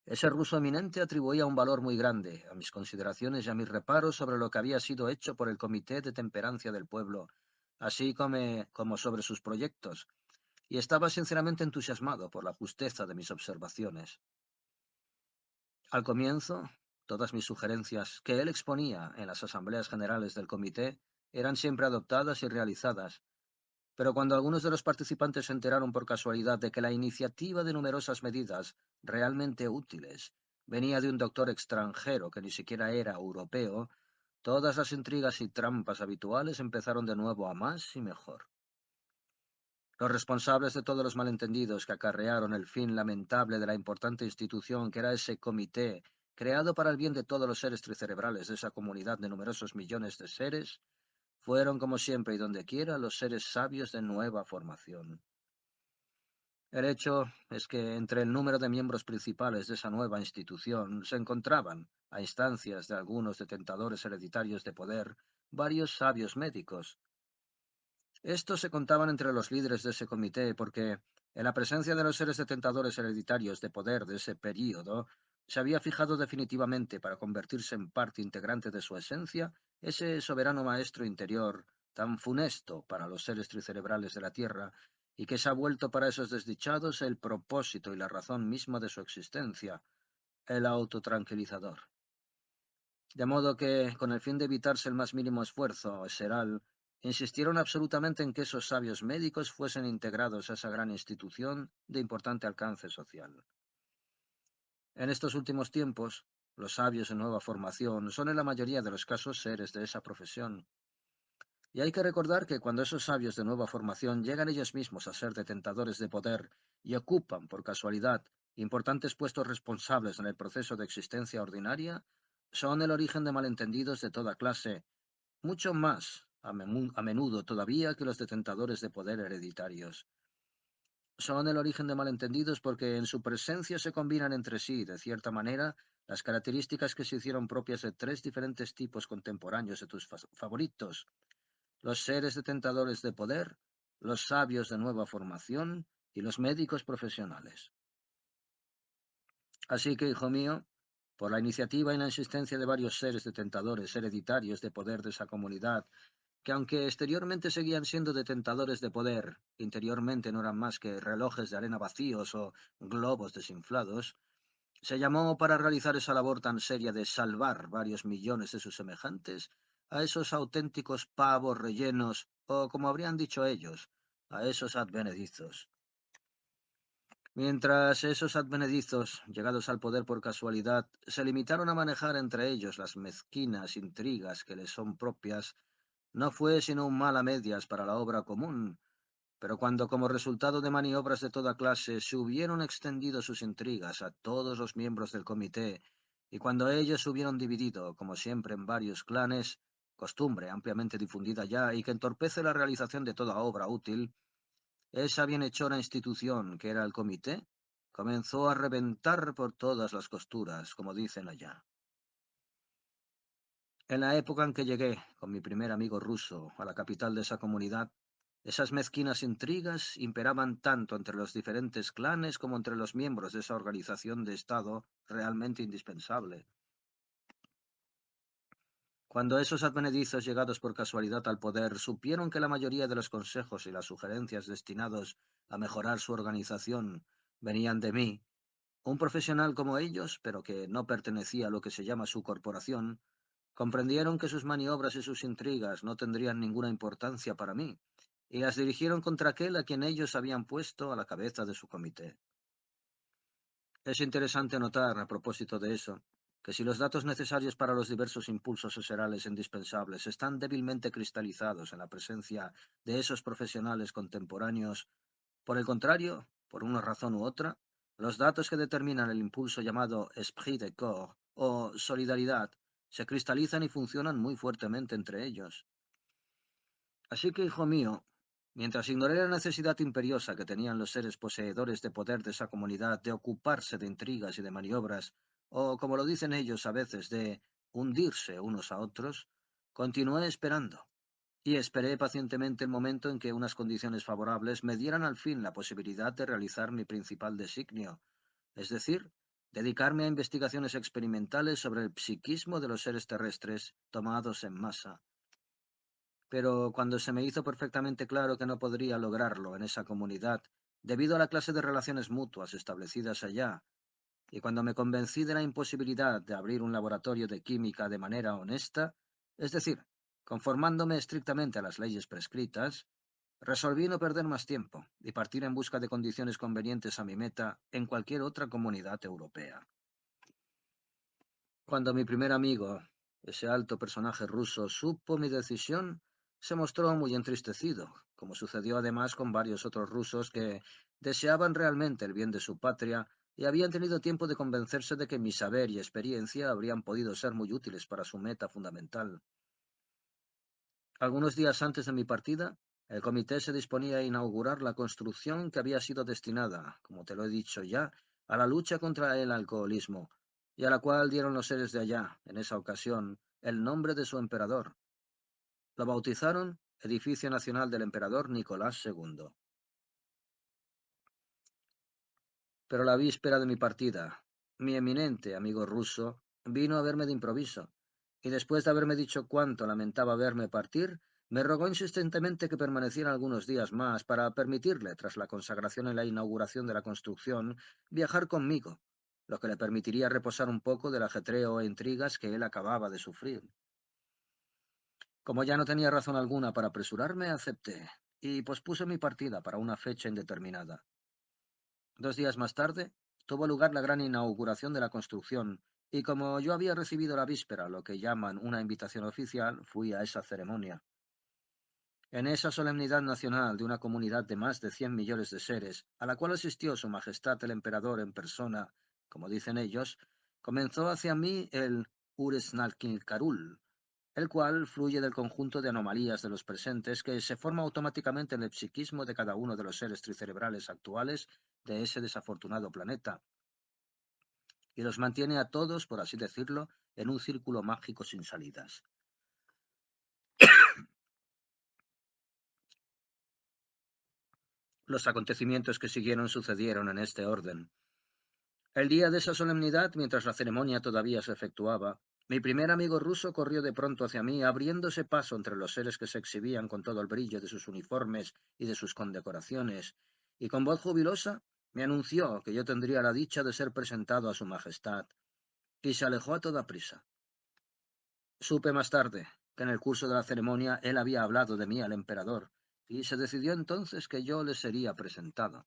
Ese ruso eminente atribuía un valor muy grande a mis consideraciones y a mis reparos sobre lo que había sido hecho por el Comité de Temperancia del Pueblo, así como sobre sus proyectos, y estaba sinceramente entusiasmado por la justeza de mis observaciones. Al comienzo, todas mis sugerencias que él exponía en las asambleas generales del comité eran siempre adoptadas y realizadas, pero cuando algunos de los participantes se enteraron por casualidad de que la iniciativa de numerosas medidas realmente útiles venía de un doctor extranjero que ni siquiera era europeo, todas las intrigas y trampas habituales empezaron de nuevo a más y mejor. Los responsables de todos los malentendidos que acarrearon el fin lamentable de la importante institución que era ese comité, creado para el bien de todos los seres tricerebrales de esa comunidad de numerosos millones de seres, fueron como siempre y dondequiera los seres sabios de nueva formación. El hecho es que entre el número de miembros principales de esa nueva institución se encontraban, a instancias de algunos detentadores hereditarios de poder, varios sabios médicos. Estos se contaban entre los líderes de ese comité porque, en la presencia de los seres detentadores hereditarios de poder de ese período, se había fijado definitivamente para convertirse en parte integrante de su esencia ese soberano maestro interior tan funesto para los seres tricerebrales de la Tierra y que se ha vuelto para esos desdichados el propósito y la razón misma de su existencia, el autotranquilizador. De modo que, con el fin de evitarse el más mínimo esfuerzo, Seral insistieron absolutamente en que esos sabios médicos fuesen integrados a esa gran institución de importante alcance social. En estos últimos tiempos, los sabios en nueva formación son en la mayoría de los casos seres de esa profesión. Y hay que recordar que cuando esos sabios de nueva formación llegan ellos mismos a ser detentadores de poder y ocupan, por casualidad, importantes puestos responsables en el proceso de existencia ordinaria, son el origen de malentendidos de toda clase, mucho más a menudo todavía que los detentadores de poder hereditarios. Son el origen de malentendidos porque en su presencia se combinan entre sí, de cierta manera, las características que se hicieron propias de tres diferentes tipos contemporáneos de tus favoritos: los seres detentadores de poder, los sabios de nueva formación y los médicos profesionales. Así que, hijo mío, por la iniciativa y la insistencia de varios seres detentadores hereditarios de poder de esa comunidad, que aunque exteriormente seguían siendo detentadores de poder, interiormente no eran más que relojes de arena vacíos o globos desinflados, se llamó para realizar esa labor tan seria de salvar varios millones de sus semejantes a esos auténticos pavos rellenos, o como habrían dicho ellos, a esos advenedizos. Mientras esos advenedizos, llegados al poder por casualidad, se limitaron a manejar entre ellos las mezquinas intrigas que les son propias, no fue sino un mal a medias para la obra común, pero cuando como resultado de maniobras de toda clase se hubieron extendido sus intrigas a todos los miembros del comité, y cuando ellos se hubieron dividido, como siempre, en varios clanes, costumbre ampliamente difundida ya y que entorpece la realización de toda obra útil, esa bienhechora institución que era el comité comenzó a reventar por todas las costuras, como dicen allá. En la época en que llegué con mi primer amigo ruso a la capital de esa comunidad, esas mezquinas intrigas imperaban tanto entre los diferentes clanes como entre los miembros de esa organización de Estado realmente indispensable. Cuando esos advenedizos llegados por casualidad al poder supieron que la mayoría de los consejos y las sugerencias destinados a mejorar su organización venían de mí, un profesional como ellos, pero que no pertenecía a lo que se llama su corporación, comprendieron que sus maniobras y sus intrigas no tendrían ninguna importancia para mí, y las dirigieron contra aquel a quien ellos habían puesto a la cabeza de su comité. Es interesante notar, a propósito de eso, que si los datos necesarios para los diversos impulsos serales indispensables están débilmente cristalizados en la presencia de esos profesionales contemporáneos, por el contrario, por una razón u otra, Los datos que determinan el impulso llamado esprit de corps o solidaridad se cristalizan y funcionan muy fuertemente entre ellos. Así que, hijo mío, mientras ignoré la necesidad imperiosa que tenían los seres poseedores de poder de esa comunidad de ocuparse de intrigas y de maniobras, o como lo dicen ellos a veces, de hundirse unos a otros, continué esperando. Y esperé pacientemente el momento en que unas condiciones favorables me dieran al fin la posibilidad de realizar mi principal designio, es decir, dedicarme a investigaciones experimentales sobre el psiquismo de los seres terrestres tomados en masa. Pero cuando se me hizo perfectamente claro que no podría lograrlo en esa comunidad, debido a la clase de relaciones mutuas establecidas allá, y cuando me convencí de la imposibilidad de abrir un laboratorio de química de manera honesta, es decir, conformándome estrictamente a las leyes prescritas, resolví no perder más tiempo y partir en busca de condiciones convenientes a mi meta en cualquier otra comunidad europea. Cuando mi primer amigo, ese alto personaje ruso, supo mi decisión, se mostró muy entristecido, como sucedió además con varios otros rusos que deseaban realmente el bien de su patria y habían tenido tiempo de convencerse de que mi saber y experiencia habrían podido ser muy útiles para su meta fundamental. Algunos días antes de mi partida, el comité se disponía a inaugurar la construcción que había sido destinada, como te lo he dicho ya, a la lucha contra el alcoholismo, y a la cual dieron los seres de allá, en esa ocasión, el nombre de su emperador. Lo bautizaron Edificio Nacional del Emperador Nicolás II. Pero la víspera de mi partida, mi eminente amigo ruso vino a verme de improviso, y después de haberme dicho cuánto lamentaba verme partir, me rogó insistentemente que permaneciera algunos días más para permitirle, tras la consagración y la inauguración de la construcción, viajar conmigo, lo que le permitiría reposar un poco del ajetreo e intrigas que él acababa de sufrir. Como ya no tenía razón alguna para apresurarme, acepté, y pospuse mi partida para una fecha indeterminada. 2 días más tarde, tuvo lugar la gran inauguración de la construcción, y como yo había recibido la víspera lo que llaman una invitación oficial, fui a esa ceremonia. En esa solemnidad nacional de una comunidad de más de 100 millones de seres, a la cual asistió Su Majestad el Emperador en persona, como dicen ellos, comenzó hacia mí el Uresnalkinkarul, el cual fluye del conjunto de anomalías de los presentes que se forma automáticamente en el psiquismo de cada uno de los seres tricerebrales actuales de ese desafortunado planeta, y los mantiene a todos, por así decirlo, en un círculo mágico sin salidas. Los acontecimientos que siguieron sucedieron en este orden. El día de esa solemnidad, mientras la ceremonia todavía se efectuaba, mi primer amigo ruso corrió de pronto hacia mí, abriéndose paso entre los seres que se exhibían con todo el brillo de sus uniformes y de sus condecoraciones, y con voz jubilosa me anunció que yo tendría la dicha de ser presentado a su majestad, y se alejó a toda prisa. Supe más tarde que en el curso de la ceremonia él había hablado de mí al emperador, y se decidió entonces que yo le sería presentado.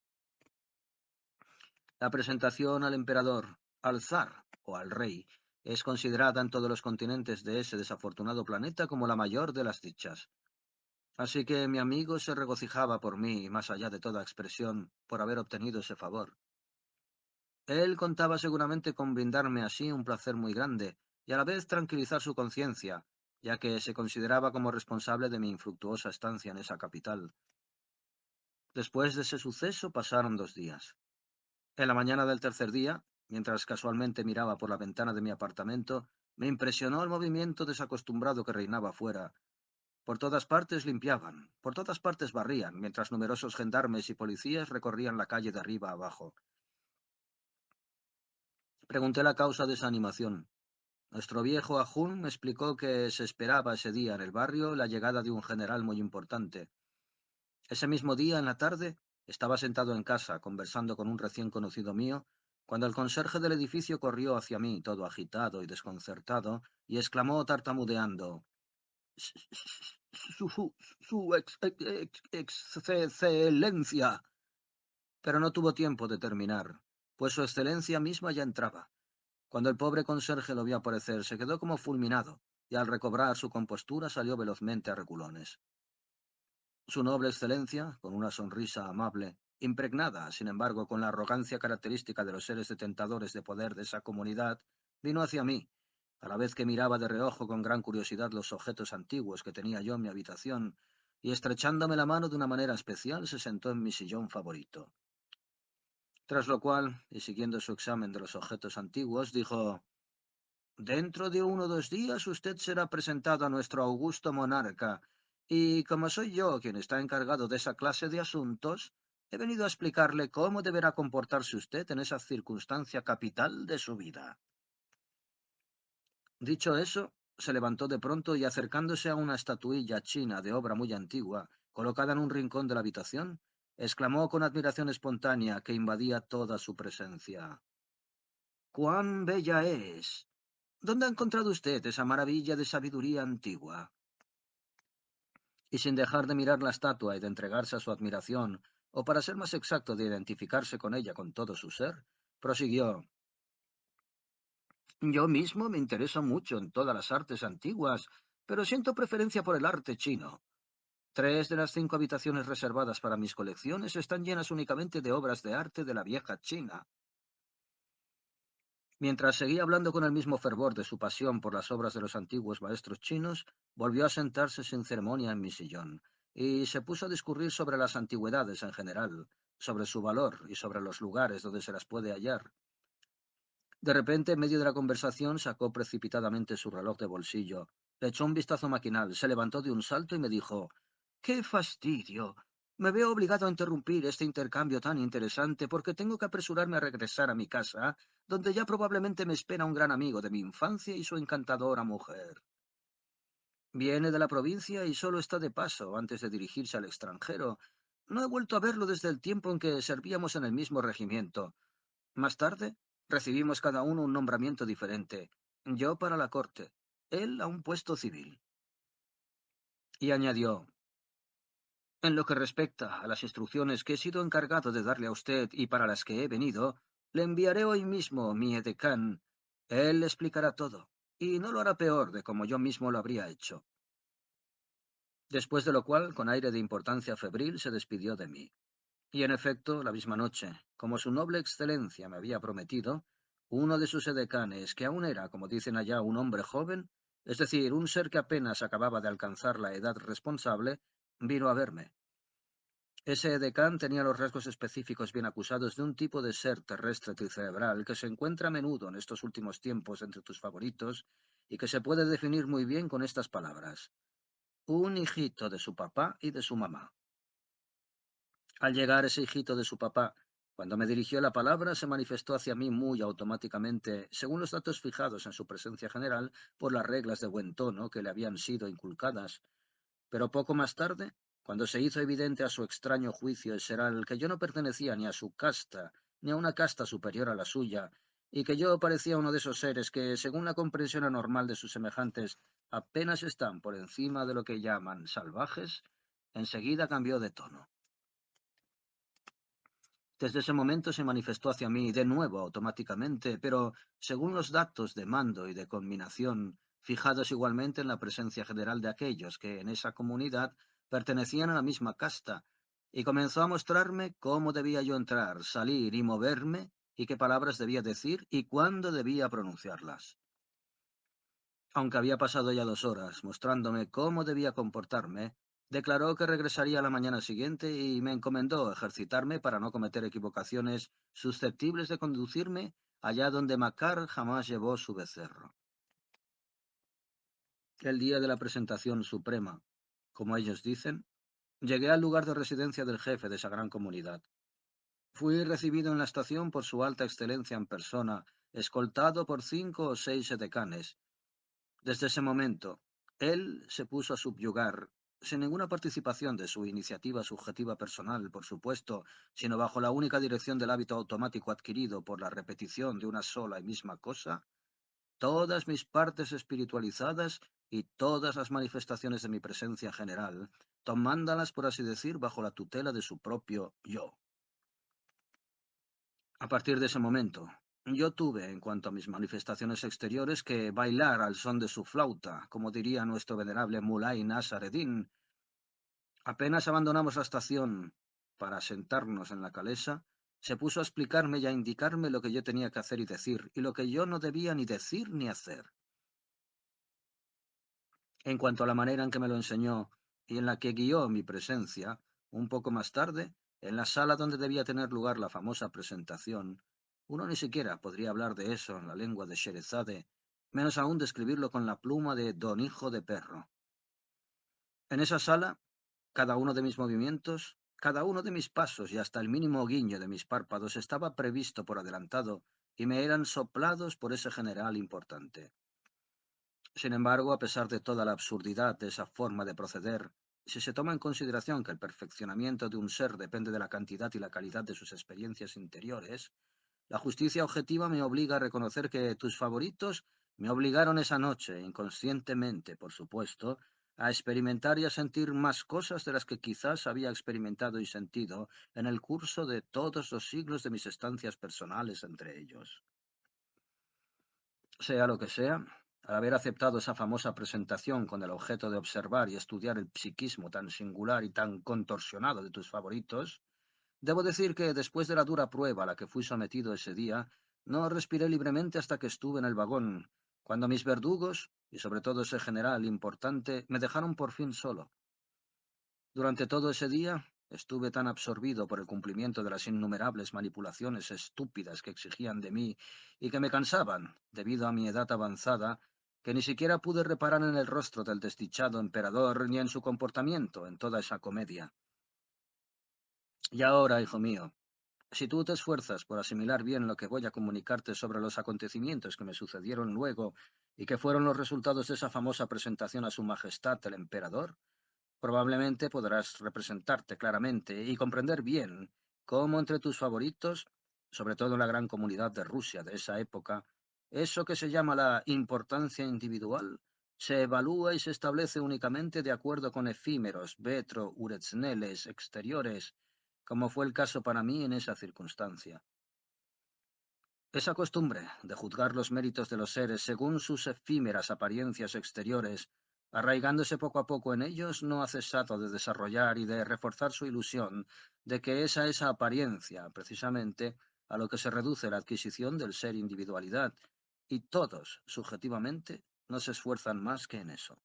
La presentación al emperador, al zar o al rey, es considerada en todos los continentes de ese desafortunado planeta como la mayor de las dichas. Así que mi amigo se regocijaba por mí, más allá de toda expresión, por haber obtenido ese favor. Él contaba seguramente con brindarme así un placer muy grande, y a la vez tranquilizar su conciencia, ya que se consideraba como responsable de mi infructuosa estancia en esa capital. Después de ese suceso pasaron 2 días. En la mañana del tercer día, mientras casualmente miraba por la ventana de mi apartamento, me impresionó el movimiento desacostumbrado que reinaba afuera. Por todas partes limpiaban, por todas partes barrían, mientras numerosos gendarmes y policías recorrían la calle de arriba a abajo. Pregunté la causa de esa animación. Nuestro viejo Ajún me explicó que se esperaba ese día en el barrio la llegada de un general muy importante. Ese mismo día, en la tarde, estaba sentado en casa, conversando con un recién conocido mío, cuando el conserje del edificio corrió hacia mí, todo agitado y desconcertado, y exclamó tartamudeando: Su excelencia. Pero no tuvo tiempo de terminar, pues su excelencia misma ya entraba. Cuando el pobre conserje lo vio aparecer, se quedó como fulminado, y al recobrar su compostura salió velozmente a reculones. Su noble excelencia, con una sonrisa amable, Impregnada, sin embargo, con la arrogancia característica de los seres detentadores de poder de esa comunidad, vino hacia mí, a la vez que miraba de reojo con gran curiosidad los objetos antiguos que tenía yo en mi habitación, y estrechándome la mano de una manera especial, se sentó en mi sillón favorito. Tras lo cual, y siguiendo su examen de los objetos antiguos, dijo: Dentro de 1 o 2 días usted será presentado a nuestro augusto monarca, y como soy yo quien está encargado de esa clase de asuntos, he venido a explicarle cómo deberá comportarse usted en esa circunstancia capital de su vida. Dicho eso, se levantó de pronto y acercándose a una estatuilla china de obra muy antigua, colocada en un rincón de la habitación, exclamó con admiración espontánea que invadía toda su presencia: ¡Cuán bella es! ¿Dónde ha encontrado usted esa maravilla de sabiduría antigua? Y sin dejar de mirar la estatua y de entregarse a su admiración, o para ser más exacto, de identificarse con ella con todo su ser, prosiguió: Yo mismo me intereso mucho en todas las artes antiguas, pero siento preferencia por el arte chino. 3 de las 5 habitaciones reservadas para mis colecciones están llenas únicamente de obras de arte de la vieja China. Mientras seguía hablando con el mismo fervor de su pasión por las obras de los antiguos maestros chinos, volvió a sentarse sin ceremonia en mi sillón, y se puso a discurrir sobre las antigüedades en general, sobre su valor y sobre los lugares donde se las puede hallar. De repente, en medio de la conversación, sacó precipitadamente su reloj de bolsillo, le echó un vistazo maquinal, se levantó de un salto y me dijo: ¡Qué fastidio! Me veo obligado a interrumpir este intercambio tan interesante porque tengo que apresurarme a regresar a mi casa, donde ya probablemente me espera un gran amigo de mi infancia y su encantadora mujer. Viene de la provincia y solo está de paso antes de dirigirse al extranjero. No he vuelto a verlo desde el tiempo en que servíamos en el mismo regimiento. Más tarde, recibimos cada uno un nombramiento diferente. Yo para la corte, él a un puesto civil. Y añadió: En lo que respecta a las instrucciones que he sido encargado de darle a usted y para las que he venido, le enviaré hoy mismo mi edecán. Él le explicará todo, y no lo hará peor de como yo mismo lo habría hecho. Después de lo cual, con aire de importancia febril, se despidió de mí. Y en efecto, la misma noche, como su noble excelencia me había prometido, uno de sus edecanes, que aún era, como dicen allá, un hombre joven, es decir, un ser que apenas acababa de alcanzar la edad responsable, vino a verme. Ese edecán tenía los rasgos específicos bien acusados de un tipo de ser terrestre tricerebral que se encuentra a menudo en estos últimos tiempos entre tus favoritos y que se puede definir muy bien con estas palabras: un hijito de su papá y de su mamá. Al llegar ese hijito de su papá, cuando me dirigió la palabra, se manifestó hacia mí muy automáticamente, según los datos fijados en su presencia general por las reglas de buen tono que le habían sido inculcadas. Pero poco más tarde, cuando se hizo evidente a su extraño juicio el ser al que yo no pertenecía ni a su casta, ni a una casta superior a la suya, y que yo parecía uno de esos seres que, según la comprensión anormal de sus semejantes, apenas están por encima de lo que llaman salvajes, enseguida cambió de tono. Desde ese momento se manifestó hacia mí de nuevo automáticamente, pero según los datos de mando y de conminación, fijados igualmente en la presencia general de aquellos que en esa comunidad pertenecían a la misma casta, y comenzó a mostrarme cómo debía yo entrar, salir y moverme, y qué palabras debía decir y cuándo debía pronunciarlas. Aunque había pasado ya 2 horas mostrándome cómo debía comportarme, declaró que regresaría la mañana siguiente y me encomendó ejercitarme para no cometer equivocaciones susceptibles de conducirme allá donde Macar jamás llevó su becerro. El día de la presentación suprema, como ellos dicen, llegué al lugar de residencia del jefe de esa gran comunidad. Fui recibido en la estación por su alta excelencia en persona, escoltado por 5 o 6 edecanes. Desde ese momento, él se puso a subyugar, sin ninguna participación de su iniciativa subjetiva personal, por supuesto, sino bajo la única dirección del hábito automático adquirido por la repetición de una sola y misma cosa, todas mis partes espiritualizadas y todas las manifestaciones de mi presencia general, tomándolas, por así decir, bajo la tutela de su propio yo. A partir de ese momento, yo tuve, en cuanto a mis manifestaciones exteriores, que bailar al son de su flauta, como diría nuestro venerable Mulay Nasar Eddin. Apenas abandonamos la estación, para sentarnos en la calesa, se puso a explicarme y a indicarme lo que yo tenía que hacer y decir, y lo que yo no debía ni decir ni hacer. En cuanto a la manera en que me lo enseñó y en la que guió mi presencia, un poco más tarde, en la sala donde debía tener lugar la famosa presentación, uno ni siquiera podría hablar de eso en la lengua de Sherezade, menos aún describirlo con la pluma de Don Hijo de Perro. En esa sala, cada uno de mis movimientos, cada uno de mis pasos y hasta el mínimo guiño de mis párpados estaba previsto por adelantado y me eran soplados por ese general importante. Sin embargo, a pesar de toda la absurdidad de esa forma de proceder, si se toma en consideración que el perfeccionamiento de un ser depende de la cantidad y la calidad de sus experiencias interiores, la justicia objetiva me obliga a reconocer que tus favoritos me obligaron esa noche, inconscientemente, por supuesto, a experimentar y a sentir más cosas de las que quizás había experimentado y sentido en el curso de todos los siglos de mis estancias personales entre ellos. Sea lo que sea, al haber aceptado esa famosa presentación con el objeto de observar y estudiar el psiquismo tan singular y tan contorsionado de tus favoritos, debo decir que después de la dura prueba a la que fui sometido ese día, no respiré libremente hasta que estuve en el vagón, cuando mis verdugos, y sobre todo ese general importante, me dejaron por fin solo. Durante todo ese día estuve tan absorbido por el cumplimiento de las innumerables manipulaciones estúpidas que exigían de mí y que me cansaban, debido a mi edad avanzada, que ni siquiera pude reparar en el rostro del desdichado emperador ni en su comportamiento en toda esa comedia. Y ahora, hijo mío, si tú te esfuerzas por asimilar bien lo que voy a comunicarte sobre los acontecimientos que me sucedieron luego y que fueron los resultados de esa famosa presentación a Su Majestad el Emperador, probablemente podrás representarte claramente y comprender bien cómo entre tus favoritos, sobre todo en la gran comunidad de Rusia de esa época, eso que se llama la importancia individual se evalúa y se establece únicamente de acuerdo con efímeros vetro-uretzneles exteriores, como fue el caso para mí en esa circunstancia. Esa costumbre de juzgar los méritos de los seres según sus efímeras apariencias exteriores, arraigándose poco a poco en ellos, no ha cesado de desarrollar y de reforzar su ilusión de que esa apariencia, precisamente, a lo que se reduce la adquisición del ser individualidad, y todos, subjetivamente, no se esfuerzan más que en eso.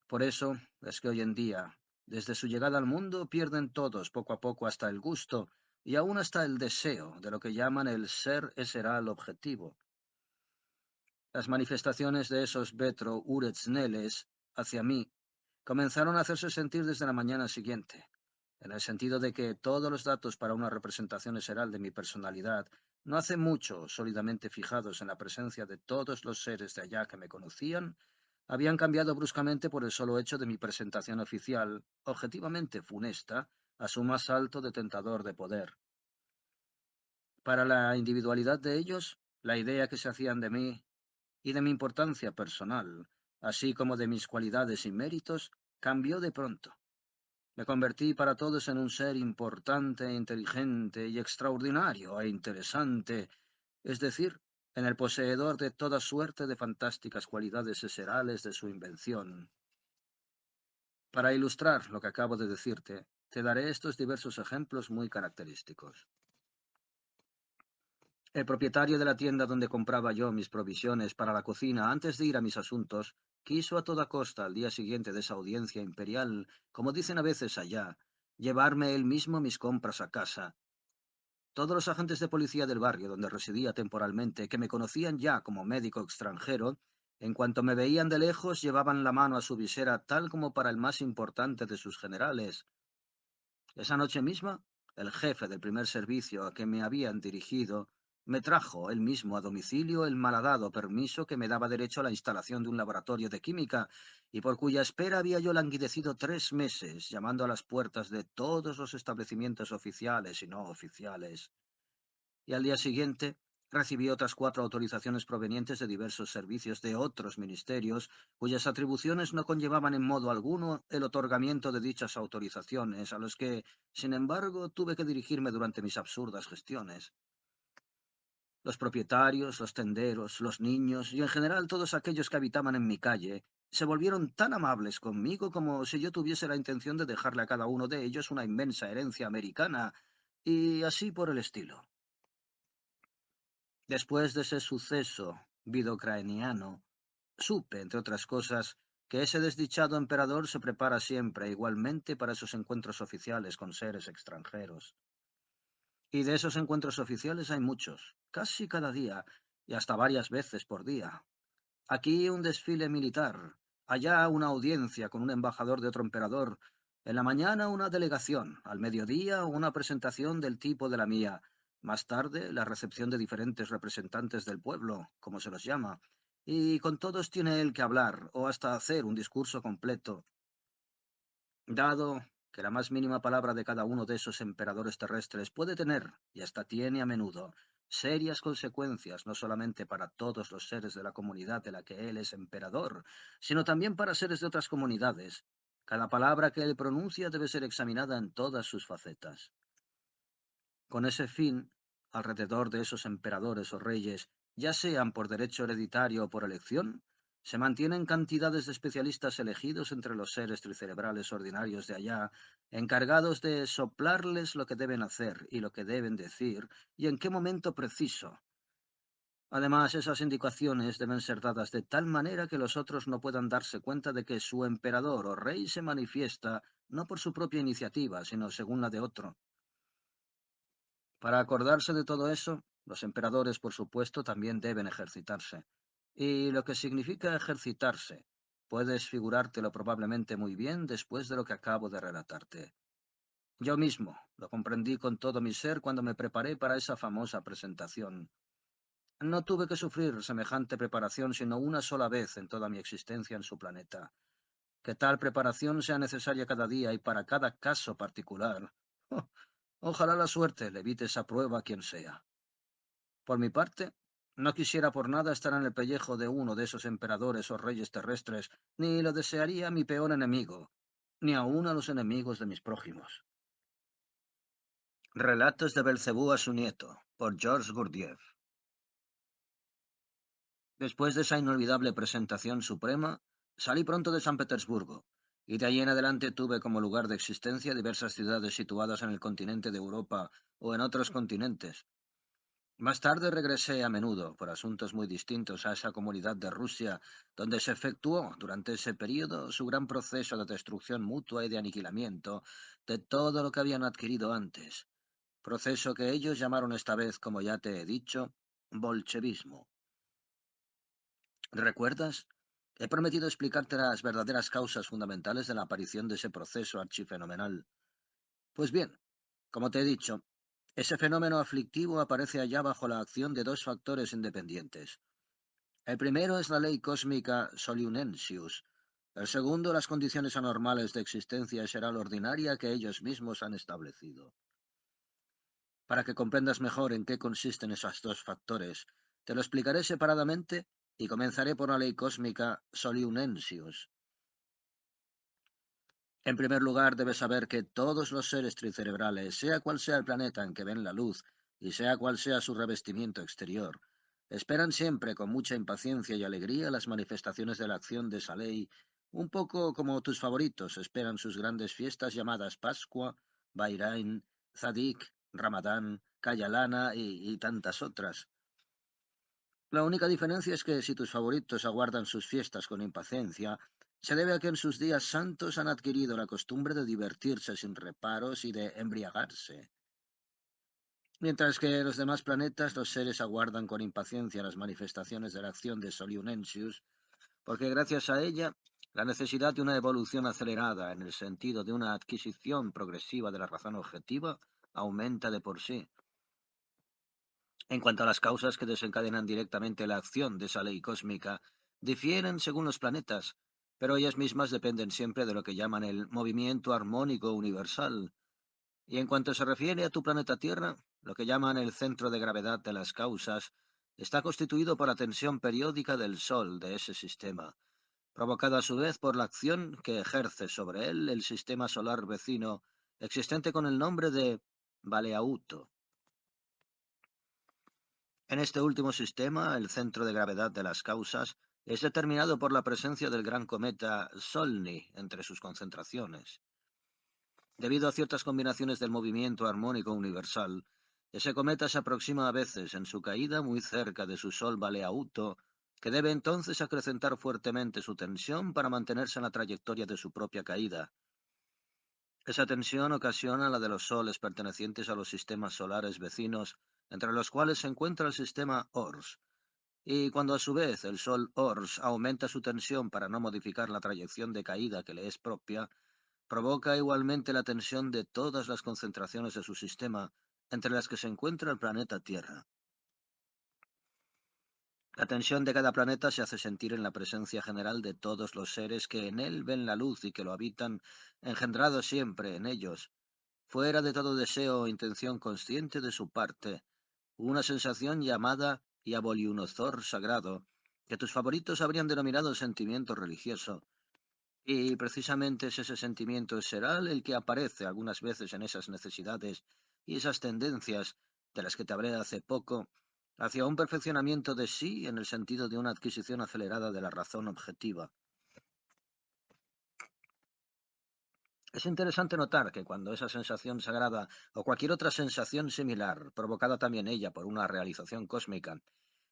Por eso es que hoy en día, desde su llegada al mundo, pierden todos poco a poco hasta el gusto y aún hasta el deseo de lo que llaman el ser será el objetivo. Las manifestaciones de esos Vetro Uretzneles hacia mí comenzaron a hacerse sentir desde la mañana siguiente, en el sentido de que todos los datos para una representación eseral de mi personalidad, no hace mucho sólidamente fijados en la presencia de todos los seres de allá que me conocían, habían cambiado bruscamente por el solo hecho de mi presentación oficial, objetivamente funesta, a su más alto detentador de poder. Para la individualidad de ellos, la idea que se hacían de mí y de mi importancia personal, así como de mis cualidades y méritos, cambió de pronto. Me convertí para todos en un ser importante, inteligente y extraordinario e interesante, es decir, en el poseedor de toda suerte de fantásticas cualidades eserales de su invención. Para ilustrar lo que acabo de decirte, te daré estos diversos ejemplos muy característicos. El propietario de la tienda donde compraba yo mis provisiones para la cocina antes de ir a mis asuntos, quiso a toda costa al día siguiente de esa audiencia imperial, como dicen a veces allá, llevarme él mismo mis compras a casa. Todos los agentes de policía del barrio donde residía temporalmente, que me conocían ya como médico extranjero, en cuanto me veían de lejos llevaban la mano a su visera tal como para el más importante de sus generales. Esa noche misma, el jefe del primer servicio a que me habían dirigido me trajo él mismo a domicilio el malhadado permiso que me daba derecho a la instalación de un laboratorio de química y por cuya espera había yo languidecido 3 meses, llamando a las puertas de todos los establecimientos oficiales y no oficiales. Y al día siguiente recibí otras 4 autorizaciones provenientes de diversos servicios de otros ministerios, cuyas atribuciones no conllevaban en modo alguno el otorgamiento de dichas autorizaciones, a los que, sin embargo, tuve que dirigirme durante mis absurdas gestiones. Los propietarios, los tenderos, los niños y en general todos aquellos que habitaban en mi calle Se volvieron tan amables conmigo como si yo tuviese la intención de dejarle a cada uno de ellos una inmensa herencia americana, y así por el estilo. Después de ese suceso vidocrainiano, supe, entre otras cosas, que ese desdichado emperador se prepara siempre igualmente para esos encuentros oficiales con seres extranjeros. Y de esos encuentros oficiales hay muchos, casi cada día, y hasta varias veces por día. Aquí un desfile militar, allá una audiencia con un embajador de otro emperador, en la mañana una delegación, al mediodía una presentación del tipo de la mía, más tarde la recepción de diferentes representantes del pueblo, como se los llama, y con todos tiene él que hablar o hasta hacer un discurso completo, dado que la más mínima palabra de cada uno de esos emperadores terrestres puede tener, y hasta tiene a menudo, serias consecuencias no solamente para todos los seres de la comunidad de la que él es emperador, sino también para seres de otras comunidades. Cada palabra que él pronuncia debe ser examinada en todas sus facetas. Con ese fin, alrededor de esos emperadores o reyes, ya sean por derecho hereditario o por elección, se mantienen cantidades de especialistas elegidos entre los seres tricerebrales ordinarios de allá, encargados de soplarles lo que deben hacer y lo que deben decir y en qué momento preciso. Además, esas indicaciones deben ser dadas de tal manera que los otros no puedan darse cuenta de que su emperador o rey se manifiesta no por su propia iniciativa, sino según la de otro. Para acordarse de todo eso, los emperadores, por supuesto, también deben ejercitarse. Y lo que significa ejercitarse, puedes figurártelo probablemente muy bien después de lo que acabo de relatarte. Yo mismo lo comprendí con todo mi ser cuando me preparé para esa famosa presentación. No tuve que sufrir semejante preparación sino una sola vez en toda mi existencia en su planeta. Que tal preparación sea necesaria cada día y para cada caso particular. Ojalá la suerte le evite esa prueba a quien sea. Por mi parte, no quisiera por nada estar en el pellejo de uno de esos emperadores o reyes terrestres, ni lo desearía a mi peor enemigo, ni aun a los enemigos de mis prójimos. Relatos de Belcebú a su nieto, por Georges Gurdjieff. Después de esa inolvidable presentación suprema, salí pronto de San Petersburgo, y de allí en adelante tuve como lugar de existencia diversas ciudades situadas en el continente de Europa o en otros continentes. Más tarde regresé a menudo, por asuntos muy distintos, a esa comunidad de Rusia, donde se efectuó durante ese período su gran proceso de destrucción mutua y de aniquilamiento de todo lo que habían adquirido antes, proceso que ellos llamaron esta vez, como ya te he dicho, bolchevismo. ¿Recuerdas? He prometido explicarte las verdaderas causas fundamentales de la aparición de ese proceso archifenomenal. Pues bien, como te he dicho, ese fenómeno aflictivo aparece allá bajo la acción de dos factores independientes. El primero es la ley cósmica Solunensius. El segundo, las condiciones anormales de existencia general ordinaria que ellos mismos han establecido. Para que comprendas mejor en qué consisten esos dos factores, te lo explicaré separadamente y comenzaré por la ley cósmica Solunensius. En primer lugar, debes saber que todos los seres tricerebrales, sea cual sea el planeta en que ven la luz y sea cual sea su revestimiento exterior, esperan siempre con mucha impaciencia y alegría las manifestaciones de la acción de esa ley, un poco como tus favoritos esperan sus grandes fiestas llamadas Pascua, Bairain, Zadik, Ramadán, Kayalana y tantas otras. La única diferencia es que si tus favoritos aguardan sus fiestas con impaciencia, se debe a que en sus días santos han adquirido la costumbre de divertirse sin reparos y de embriagarse. Mientras que en los demás planetas los seres aguardan con impaciencia las manifestaciones de la acción de Solunensius, porque gracias a ella, la necesidad de una evolución acelerada en el sentido de una adquisición progresiva de la razón objetiva aumenta de por sí. En cuanto a las causas que desencadenan directamente la acción de esa ley cósmica, difieren según los planetas, pero ellas mismas dependen siempre de lo que llaman el movimiento armónico universal. Y en cuanto se refiere a tu planeta Tierra, lo que llaman el centro de gravedad de las causas, está constituido por la tensión periódica del Sol de ese sistema, provocada a su vez por la acción que ejerce sobre él el sistema solar vecino, existente con el nombre de Valeauto. En este último sistema, el centro de gravedad de las causas Es determinado por la presencia del gran cometa Solny entre sus concentraciones. Debido a ciertas combinaciones del movimiento armónico universal, ese cometa se aproxima a veces en su caída muy cerca de su sol Baleauto, que debe entonces acrecentar fuertemente su tensión para mantenerse en la trayectoria de su propia caída. Esa tensión ocasiona la de los soles pertenecientes a los sistemas solares vecinos, entre los cuales se encuentra el sistema Ors, y cuando a su vez el Sol Ors aumenta su tensión para no modificar la trayección de caída que le es propia, provoca igualmente la tensión de todas las concentraciones de su sistema, entre las que se encuentra el planeta Tierra. La tensión de cada planeta se hace sentir en la presencia general de todos los seres que en él ven la luz y que lo habitan, engendrado siempre en ellos, fuera de todo deseo o intención consciente de su parte, una sensación llamada Yabolunozor sagrado, que tus favoritos habrían denominado sentimiento religioso, y precisamente es ese sentimiento será el que aparece algunas veces en esas necesidades y esas tendencias de las que te hablé hace poco, hacia un perfeccionamiento de sí en el sentido de una adquisición acelerada de la razón objetiva. Es interesante notar que cuando esa sensación sagrada o cualquier otra sensación similar, provocada también ella por una realización cósmica,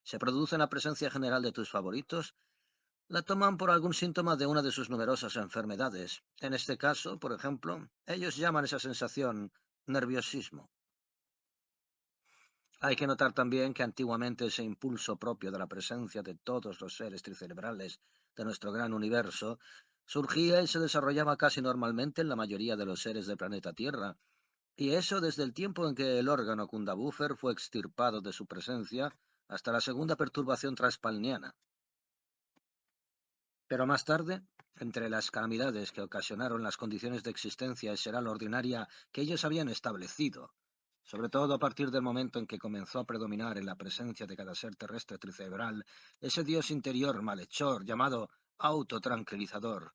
se produce en la presencia general de tus favoritos, la toman por algún síntoma de una de sus numerosas enfermedades. En este caso, por ejemplo, ellos llaman esa sensación nerviosismo. Hay que notar también que antiguamente ese impulso propio de la presencia de todos los seres tricerebrales de nuestro gran universo surgía y se desarrollaba casi normalmente en la mayoría de los seres del planeta Tierra, y eso desde el tiempo en que el órgano Kundabuffer fue extirpado de su presencia hasta la segunda perturbación transpalniana. Pero más tarde, entre las calamidades que ocasionaron las condiciones de existencia la ordinaria que ellos habían establecido, sobre todo a partir del momento en que comenzó a predominar en la presencia de cada ser terrestre tricerebral ese dios interior malhechor llamado autotranquilizador,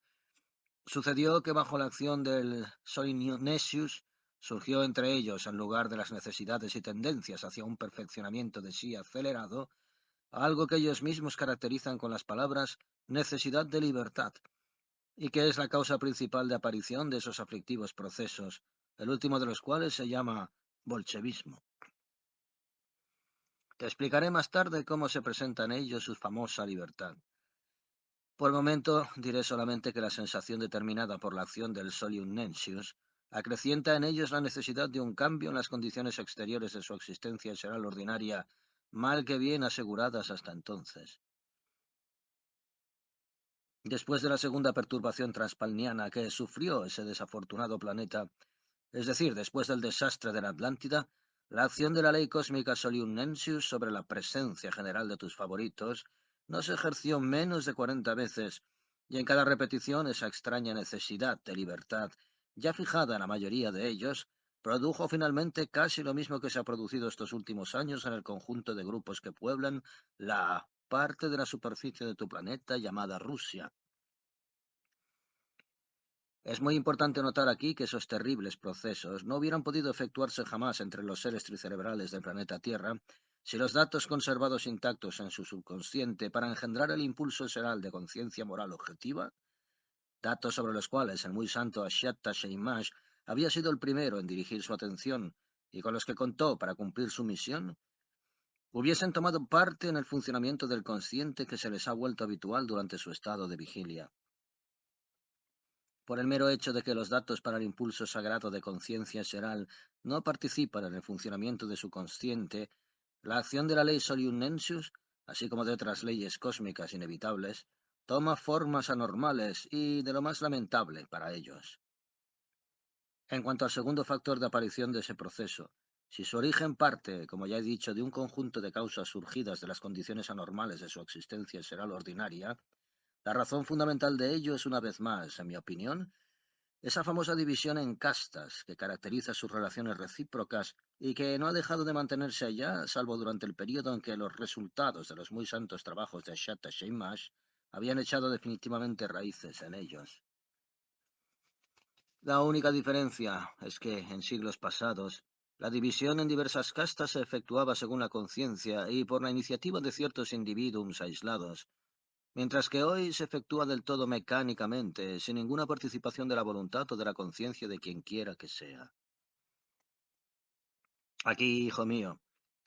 sucedió que bajo la acción del Solinesius surgió entre ellos, en lugar de las necesidades y tendencias hacia un perfeccionamiento de sí acelerado, algo que ellos mismos caracterizan con las palabras necesidad de libertad, y que es la causa principal de aparición de esos aflictivos procesos, el último de los cuales se llama bolchevismo. Te explicaré más tarde cómo se presenta en ellos su famosa libertad. Por el momento diré solamente que la sensación determinada por la acción del Solium Nensius acrecienta en ellos la necesidad de un cambio en las condiciones exteriores de su existencia será la ordinaria, mal que bien aseguradas hasta entonces. Después de la segunda perturbación transpalniana que sufrió ese desafortunado planeta, es decir, después del desastre de la Atlántida, la acción de la ley cósmica Solium-Nensius sobre la presencia general de tus favoritos no se ejerció menos de 40 veces, y en cada repetición esa extraña necesidad de libertad, ya fijada en la mayoría de ellos, produjo finalmente casi lo mismo que se ha producido estos últimos años en el conjunto de grupos que pueblan la parte de la superficie de tu planeta llamada Rusia. Es muy importante notar aquí que esos terribles procesos no hubieran podido efectuarse jamás entre los seres tricerebrales del planeta Tierra si los datos conservados intactos en su subconsciente para engendrar el impulso seral de conciencia moral objetiva, datos sobre los cuales el muy santo Ashatta Sheimash había sido el primero en dirigir su atención y con los que contó para cumplir su misión, hubiesen tomado parte en el funcionamiento del consciente que se les ha vuelto habitual durante su estado de vigilia. Por el mero hecho de que los datos para el impulso sagrado de conciencia seral no participan en el funcionamiento de su consciente, la acción de la ley Solium-Nensius, así como de otras leyes cósmicas inevitables, toma formas anormales y de lo más lamentable para ellos. En cuanto al segundo factor de aparición de ese proceso, si su origen parte, como ya he dicho, de un conjunto de causas surgidas de las condiciones anormales de su existencia seral ordinaria, la razón fundamental de ello es, una vez más, en mi opinión, esa famosa división en castas que caracteriza sus relaciones recíprocas y que no ha dejado de mantenerse allá, salvo durante el periodo en que los resultados de los muy santos trabajos de Shatta Shamash habían echado definitivamente raíces en ellos. La única diferencia es que, en siglos pasados, la división en diversas castas se efectuaba según la conciencia y por la iniciativa de ciertos individuos aislados, mientras que hoy se efectúa del todo mecánicamente, sin ninguna participación de la voluntad o de la conciencia de quien quiera que sea. Aquí, hijo mío,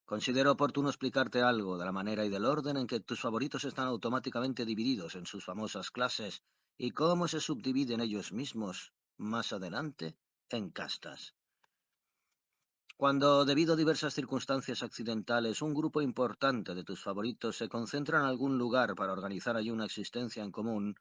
considero oportuno explicarte algo de la manera y del orden en que tus favoritos están automáticamente divididos en sus famosas clases y cómo se subdividen ellos mismos, más adelante, en castas. Cuando, debido a diversas circunstancias accidentales, un grupo importante de tus favoritos se concentra en algún lugar para organizar allí una existencia en común,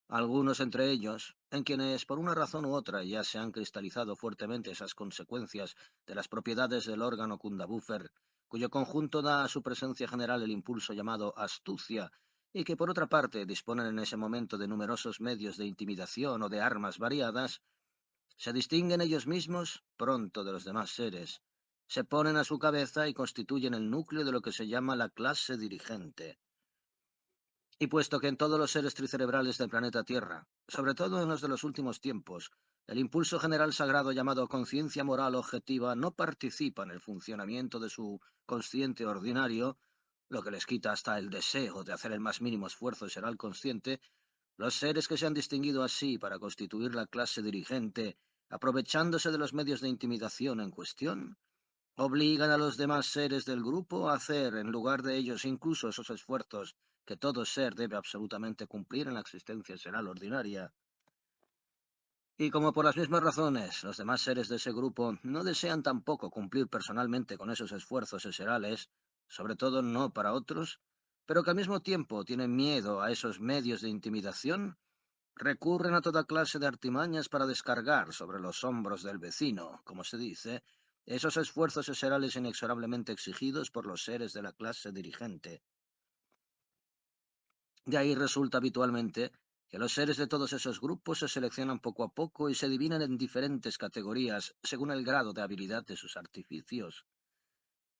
algunos entre ellos, en quienes por una razón u otra ya se han cristalizado fuertemente esas consecuencias de las propiedades del órgano Kundabuffer, cuyo conjunto da a su presencia general el impulso llamado astucia, y que por otra parte disponen en ese momento de numerosos medios de intimidación o de armas variadas, se distinguen ellos mismos pronto de los demás seres, se ponen a su cabeza y constituyen el núcleo de lo que se llama la clase dirigente. Y puesto que en todos los seres tricerebrales del planeta Tierra, sobre todo en los de los últimos tiempos, el impulso general sagrado llamado conciencia moral objetiva no participa en el funcionamiento de su consciente ordinario, lo que les quita hasta el deseo de hacer el más mínimo esfuerzo será el consciente, los seres que se han distinguido así para constituir la clase dirigente, aprovechándose de los medios de intimidación en cuestión, obligan a los demás seres del grupo a hacer, en lugar de ellos, incluso esos esfuerzos que todo ser debe absolutamente cumplir en la existencia seral ordinaria. Y como por las mismas razones los demás seres de ese grupo no desean tampoco cumplir personalmente con esos esfuerzos eserales, sobre todo no para otros, pero que al mismo tiempo tienen miedo a esos medios de intimidación, recurren a toda clase de artimañas para descargar sobre los hombros del vecino, como se dice, esos esfuerzos eserales inexorablemente exigidos por los seres de la clase dirigente. De ahí resulta habitualmente que los seres de todos esos grupos se seleccionan poco a poco y se dividen en diferentes categorías según el grado de habilidad de sus artificios.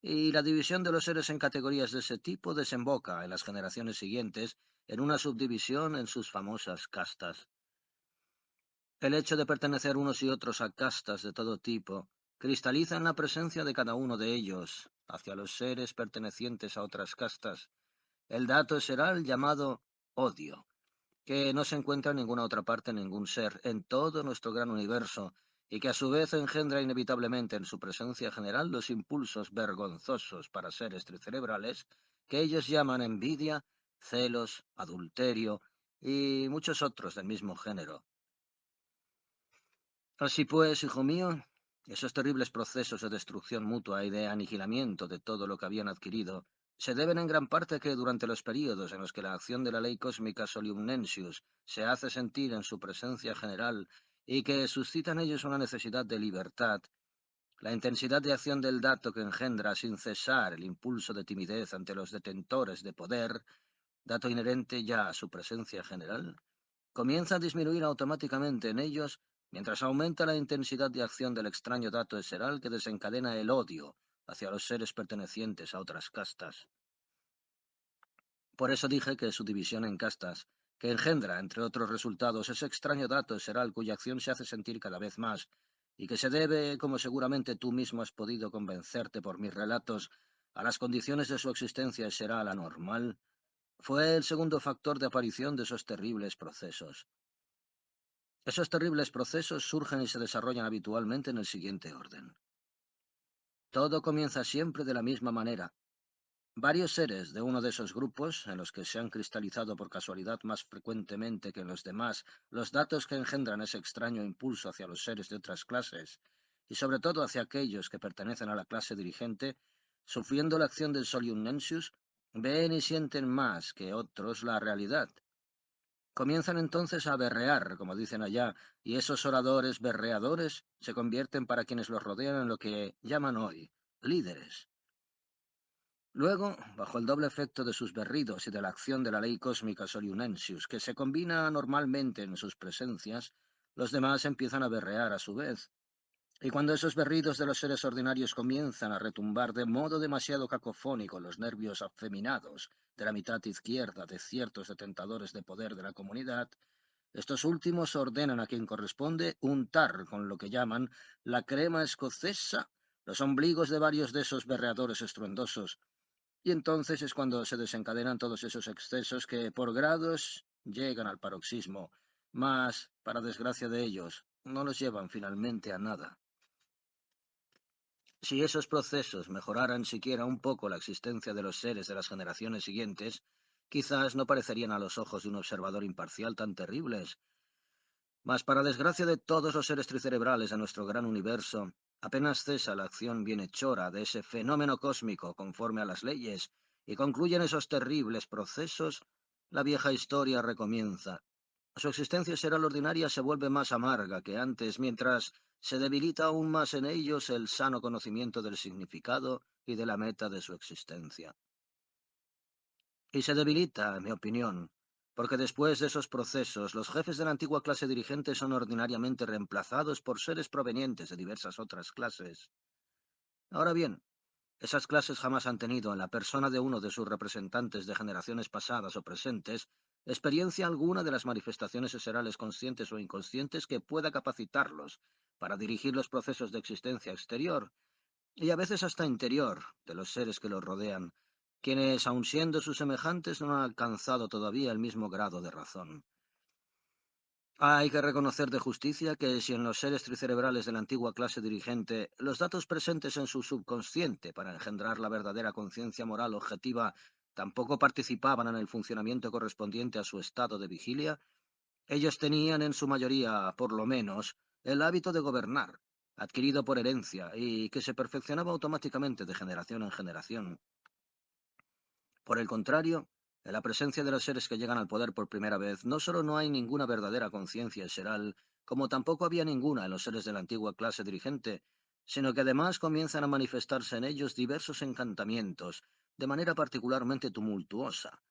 Y la división de los seres en categorías de ese tipo desemboca en las generaciones siguientes en una subdivisión en sus famosas castas. El hecho de pertenecer unos y otros a castas de todo tipo cristaliza en la presencia de cada uno de ellos hacia los seres pertenecientes a otras castas. El dato será el llamado odio, que no se encuentra en ninguna otra parte en ningún ser en todo nuestro gran universo, y que a su vez engendra inevitablemente en su presencia general los impulsos vergonzosos para seres tricerebrales que ellos llaman envidia, celos, adulterio y muchos otros del mismo género. Así pues, hijo mío, esos terribles procesos de destrucción mutua y de aniquilamiento de todo lo que habían adquirido se deben en gran parte a que durante los períodos en los que la acción de la ley cósmica Soliumnensius se hace sentir en su presencia general y que suscita en ellos una necesidad de libertad, la intensidad de acción del dato que engendra sin cesar el impulso de timidez ante los detentores de poder, dato inherente ya a su presencia general, comienza a disminuir automáticamente en ellos mientras aumenta la intensidad de acción del extraño dato eseral que desencadena el odio hacia los seres pertenecientes a otras castas. Por eso dije que su división en castas, que engendra, entre otros resultados, ese extraño dato eseral cuya acción se hace sentir cada vez más, y que se debe, como seguramente tú mismo has podido convencerte por mis relatos, a las condiciones de su existencia eseral anormal, fue el segundo factor de aparición de esos terribles procesos. Esos terribles procesos surgen y se desarrollan habitualmente en el siguiente orden. Todo comienza siempre de la misma manera. Varios seres de uno de esos grupos, en los que se han cristalizado por casualidad más frecuentemente que en los demás los datos que engendran ese extraño impulso hacia los seres de otras clases, y sobre todo hacia aquellos que pertenecen a la clase dirigente, sufriendo la acción del Soliumnensius, ven y sienten más que otros la realidad. Comienzan entonces a berrear, como dicen allá, y esos oradores berreadores se convierten para quienes los rodean en lo que llaman hoy líderes. Luego, bajo el doble efecto de sus berridos y de la acción de la ley cósmica Soliunensius, que se combina normalmente en sus presencias, los demás empiezan a berrear a su vez. Y cuando esos berridos de los seres ordinarios comienzan a retumbar de modo demasiado cacofónico en los nervios afeminados de la mitad izquierda de ciertos detentadores de poder de la comunidad, estos últimos ordenan a quien corresponde untar con lo que llaman la crema escocesa los ombligos de varios de esos berreadores estruendosos, Y entonces es cuando se desencadenan todos esos excesos que por grados llegan al paroxismo, mas, para desgracia de ellos, no los llevan finalmente a nada. Si esos procesos mejoraran siquiera un poco la existencia de los seres de las generaciones siguientes, quizás no parecerían a los ojos de un observador imparcial tan terribles. Mas para desgracia de todos los seres tricerebrales de nuestro gran universo, apenas cesa la acción bienhechora de ese fenómeno cósmico conforme a las leyes, y concluyen esos terribles procesos, la vieja historia recomienza. Su existencia será la ordinaria se vuelve más amarga que antes, mientras se debilita aún más en ellos el sano conocimiento del significado y de la meta de su existencia. Y se debilita, en mi opinión, porque después de esos procesos, los jefes de la antigua clase dirigente son ordinariamente reemplazados por seres provenientes de diversas otras clases. Ahora bien, esas clases jamás han tenido, en la persona de uno de sus representantes de generaciones pasadas o presentes, experiencia alguna de las manifestaciones eserales conscientes o inconscientes que pueda capacitarlos para dirigir los procesos de existencia exterior y a veces hasta interior de los seres que los rodean, quienes, aun siendo sus semejantes, no han alcanzado todavía el mismo grado de razón. Hay que reconocer de justicia que si en los seres tricerebrales de la antigua clase dirigente los datos presentes en su subconsciente para engendrar la verdadera conciencia moral objetiva tampoco participaban en el funcionamiento correspondiente a su estado de vigilia, ellos tenían en su mayoría, por lo menos, el hábito de gobernar, adquirido por herencia y que se perfeccionaba automáticamente de generación en generación. Por el contrario, en la presencia de los seres que llegan al poder por primera vez, no solo no hay ninguna verdadera conciencia seral, como tampoco había ninguna en los seres de la antigua clase dirigente, sino que además comienzan a manifestarse en ellos diversos encantamientos, de manera particularmente tumultuosa,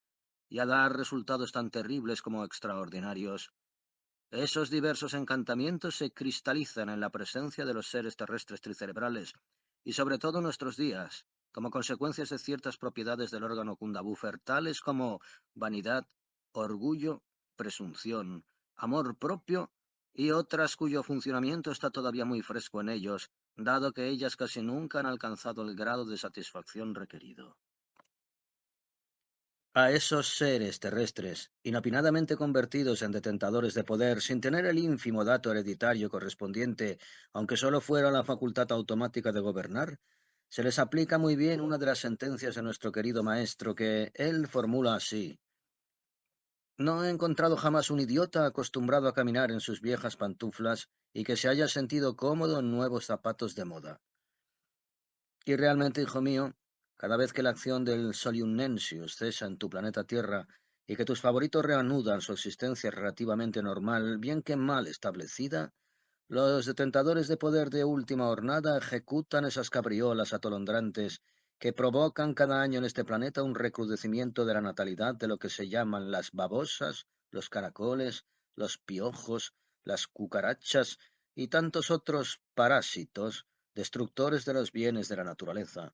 y a dar resultados tan terribles como extraordinarios. Esos diversos encantamientos se cristalizan en la presencia de los seres terrestres tricerebrales, y sobre todo en nuestros días, como consecuencias de ciertas propiedades del órgano Kundabuffer, tales como vanidad, orgullo, presunción, amor propio y otras cuyo funcionamiento está todavía muy fresco en ellos, dado que ellas casi nunca han alcanzado el grado de satisfacción requerido. A esos seres terrestres, inopinadamente convertidos en detentadores de poder sin tener el ínfimo dato hereditario correspondiente, aunque solo fuera la facultad automática de gobernar, se les aplica muy bien una de las sentencias de nuestro querido maestro que él formula así. No he encontrado jamás un idiota acostumbrado a caminar en sus viejas pantuflas y que se haya sentido cómodo en nuevos zapatos de moda. Y realmente, hijo mío, cada vez que la acción del Soliunensius cesa en tu planeta Tierra y que tus favoritos reanudan su existencia relativamente normal, bien que mal establecida, los detentadores de poder de última hornada ejecutan esas cabriolas atolondrantes que provocan cada año en este planeta un recrudecimiento de la natalidad de lo que se llaman las babosas, los caracoles, los piojos, las cucarachas y tantos otros parásitos destructores de los bienes de la naturaleza.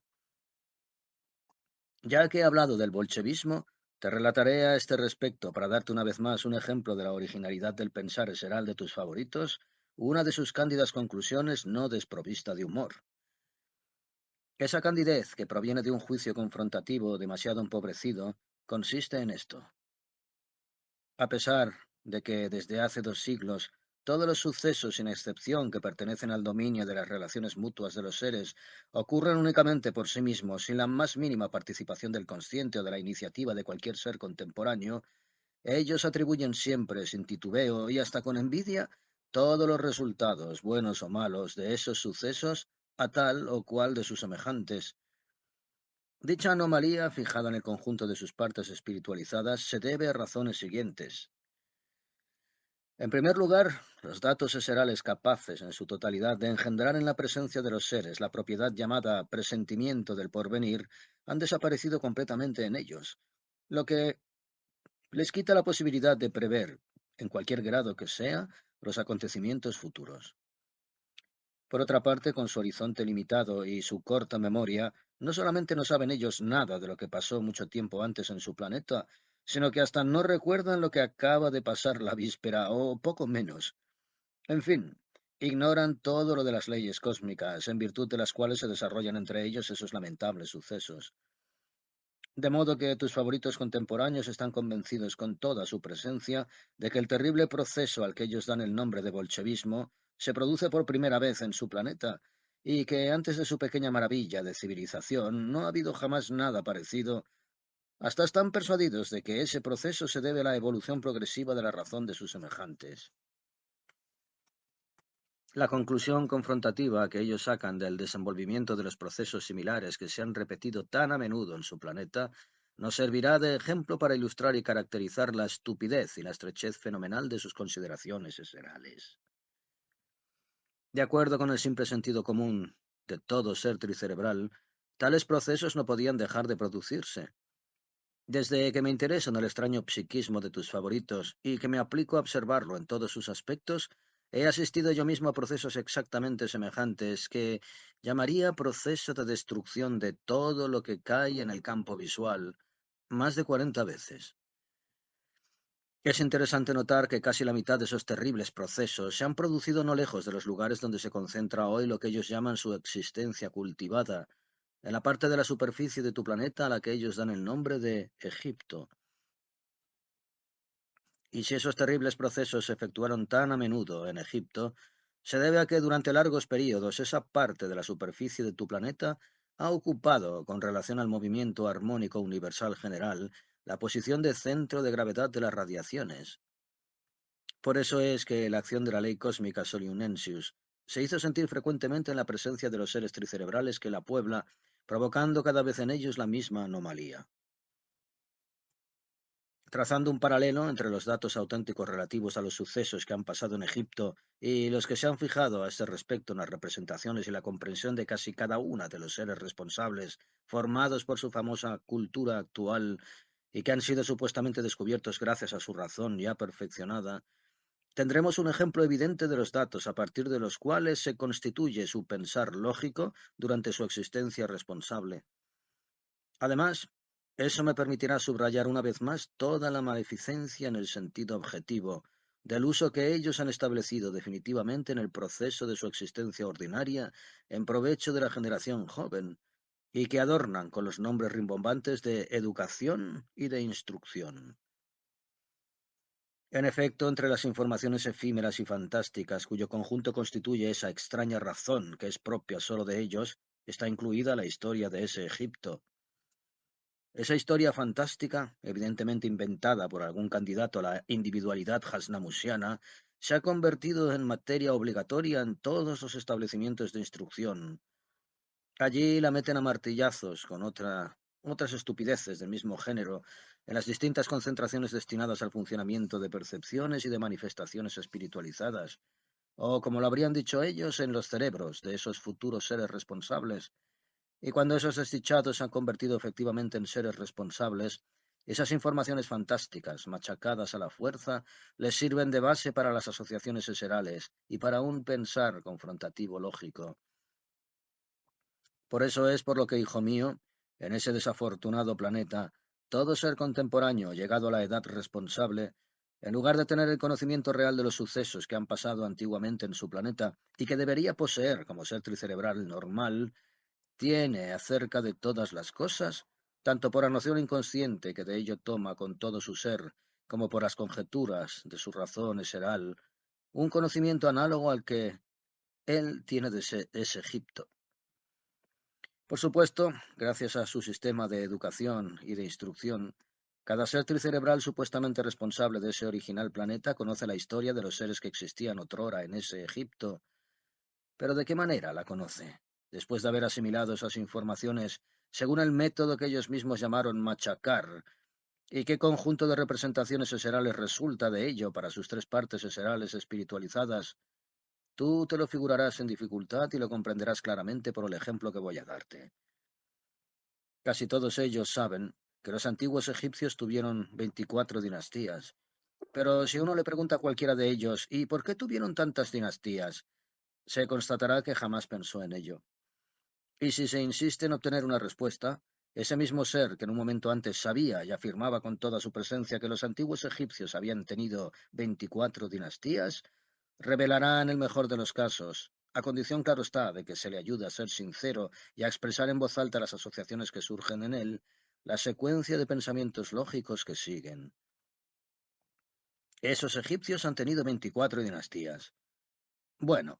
Ya que he hablado del bolchevismo, te relataré a este respecto, para darte una vez más un ejemplo de la originalidad del pensar eseral de tus favoritos, una de sus cándidas conclusiones no desprovista de humor. Esa candidez, que proviene de un juicio confrontativo demasiado empobrecido, consiste en esto. A pesar de que desde hace 2 siglos todos los sucesos sin excepción que pertenecen al dominio de las relaciones mutuas de los seres ocurren únicamente por sí mismos, sin la más mínima participación del consciente o de la iniciativa de cualquier ser contemporáneo, ellos atribuyen siempre, sin titubeo y hasta con envidia, todos los resultados, buenos o malos, de esos sucesos a tal o cual de sus semejantes. Dicha anomalía, fijada en el conjunto de sus partes espiritualizadas, se debe a razones siguientes. En primer lugar, los datos eserales capaces en su totalidad de engendrar en la presencia de los seres la propiedad llamada presentimiento del porvenir han desaparecido completamente en ellos, lo que les quita la posibilidad de prever, en cualquier grado que sea, los acontecimientos futuros. Por otra parte, con su horizonte limitado y su corta memoria, no solamente no saben ellos nada de lo que pasó mucho tiempo antes en su planeta, sino que hasta no recuerdan lo que acaba de pasar la víspera, o poco menos. En fin, ignoran todo lo de las leyes cósmicas, en virtud de las cuales se desarrollan entre ellos esos lamentables sucesos. De modo que tus favoritos contemporáneos están convencidos con toda su presencia de que el terrible proceso al que ellos dan el nombre de bolchevismo se produce por primera vez en su planeta y que antes de su pequeña maravilla de civilización no ha habido jamás nada parecido. Hasta están persuadidos de que ese proceso se debe a la evolución progresiva de la razón de sus semejantes. La conclusión confrontativa que ellos sacan del desenvolvimiento de los procesos similares que se han repetido tan a menudo en su planeta nos servirá de ejemplo para ilustrar y caracterizar la estupidez y la estrechez fenomenal de sus consideraciones esenciales. De acuerdo con el simple sentido común de todo ser tricerebral, tales procesos no podían dejar de producirse. Desde que me intereso en el extraño psiquismo de tus favoritos y que me aplico a observarlo en todos sus aspectos, he asistido yo mismo a procesos exactamente semejantes que llamaría proceso de destrucción de todo lo que cae en el campo visual más de 40 veces. Es interesante notar que casi la mitad de esos terribles procesos se han producido no lejos de los lugares donde se concentra hoy lo que ellos llaman su existencia cultivada, en la parte de la superficie de tu planeta a la que ellos dan el nombre de Egipto. Y si esos terribles procesos se efectuaron tan a menudo en Egipto, se debe a que durante largos periodos esa parte de la superficie de tu planeta ha ocupado, con relación al movimiento armónico universal general, la posición de centro de gravedad de las radiaciones. Por eso es que la acción de la ley cósmica Solunensius se hizo sentir frecuentemente en la presencia de los seres tricerebrales que la puebla, provocando cada vez en ellos la misma anomalía. Trazando un paralelo entre los datos auténticos relativos a los sucesos que han pasado en Egipto y los que se han fijado a este respecto en las representaciones y la comprensión de casi cada una de los seres responsables formados por su famosa cultura actual y que han sido supuestamente descubiertos gracias a su razón ya perfeccionada, tendremos un ejemplo evidente de los datos a partir de los cuales se constituye su pensar lógico durante su existencia responsable. Además, eso me permitirá subrayar una vez más toda la maleficencia en el sentido objetivo del uso que ellos han establecido definitivamente en el proceso de su existencia ordinaria en provecho de la generación joven y que adornan con los nombres rimbombantes de educación y de instrucción. En efecto, entre las informaciones efímeras y fantásticas cuyo conjunto constituye esa extraña razón que es propia solo de ellos, está incluida la historia de ese Egipto. Esa historia fantástica, evidentemente inventada por algún candidato a la individualidad hasnamusiana, se ha convertido en materia obligatoria en todos los establecimientos de instrucción. Allí la meten a martillazos con otras estupideces del mismo género en las distintas concentraciones destinadas al funcionamiento de percepciones y de manifestaciones espiritualizadas, o como lo habrían dicho ellos, en los cerebros de esos futuros seres responsables. Y cuando esos desdichados se han convertido efectivamente en seres responsables, esas informaciones fantásticas, machacadas a la fuerza, les sirven de base para las asociaciones eserales y para un pensar confrontativo lógico. Por eso es por lo que, hijo mío, en ese desafortunado planeta, todo ser contemporáneo llegado a la edad responsable, en lugar de tener el conocimiento real de los sucesos que han pasado antiguamente en su planeta y que debería poseer como ser tricerebral normal, tiene acerca de todas las cosas, tanto por la noción inconsciente que de ello toma con todo su ser, como por las conjeturas de su razón eseral, un conocimiento análogo al que él tiene de ese Egipto. Por supuesto, gracias a su sistema de educación y de instrucción, cada ser tricerebral supuestamente responsable de ese original planeta conoce la historia de los seres que existían otrora en ese Egipto. Pero ¿de qué manera la conoce? Después de haber asimilado esas informaciones según el método que ellos mismos llamaron machacar, ¿y qué conjunto de representaciones eserales resulta de ello para sus tres partes eserales espiritualizadas? Tú te lo figurarás en dificultad y lo comprenderás claramente por el ejemplo que voy a darte. Casi todos ellos saben que los antiguos egipcios tuvieron 24 dinastías, pero si uno le pregunta a cualquiera de ellos, ¿y por qué tuvieron tantas dinastías?, se constatará que jamás pensó en ello. Y si se insiste en obtener una respuesta, ese mismo ser que en un momento antes sabía y afirmaba con toda su presencia que los antiguos egipcios habían tenido 24 dinastías, revelará en el mejor de los casos, a condición claro está de que se le ayude a ser sincero y a expresar en voz alta las asociaciones que surgen en él, la secuencia de pensamientos lógicos que siguen. Esos egipcios han tenido 24 dinastías. Bueno,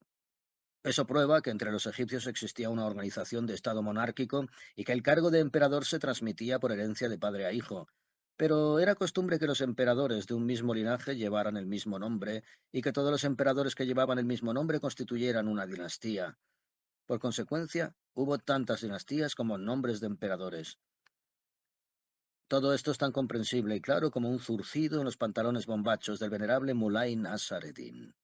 eso prueba que entre los egipcios existía una organización de Estado monárquico y que el cargo de emperador se transmitía por herencia de padre a hijo. Pero era costumbre que los emperadores de un mismo linaje llevaran el mismo nombre y que todos los emperadores que llevaban el mismo nombre constituyeran una dinastía. Por consecuencia, hubo tantas dinastías como nombres de emperadores. Todo esto es tan comprensible y claro como un zurcido en los pantalones bombachos del venerable Mulay Nasar Eddin.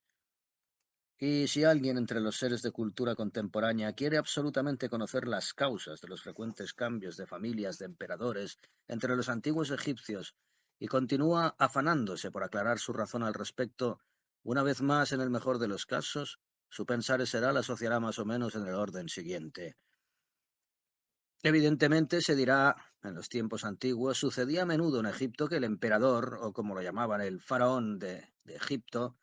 Y si alguien entre los seres de cultura contemporánea quiere absolutamente conocer las causas de los frecuentes cambios de familias de emperadores entre los antiguos egipcios y continúa afanándose por aclarar su razón al respecto, una vez más, en el mejor de los casos, su pensar será la asociará más o menos en el orden siguiente. Evidentemente se dirá, en los tiempos antiguos sucedía a menudo en Egipto que el emperador, o como lo llamaban el faraón de Egipto,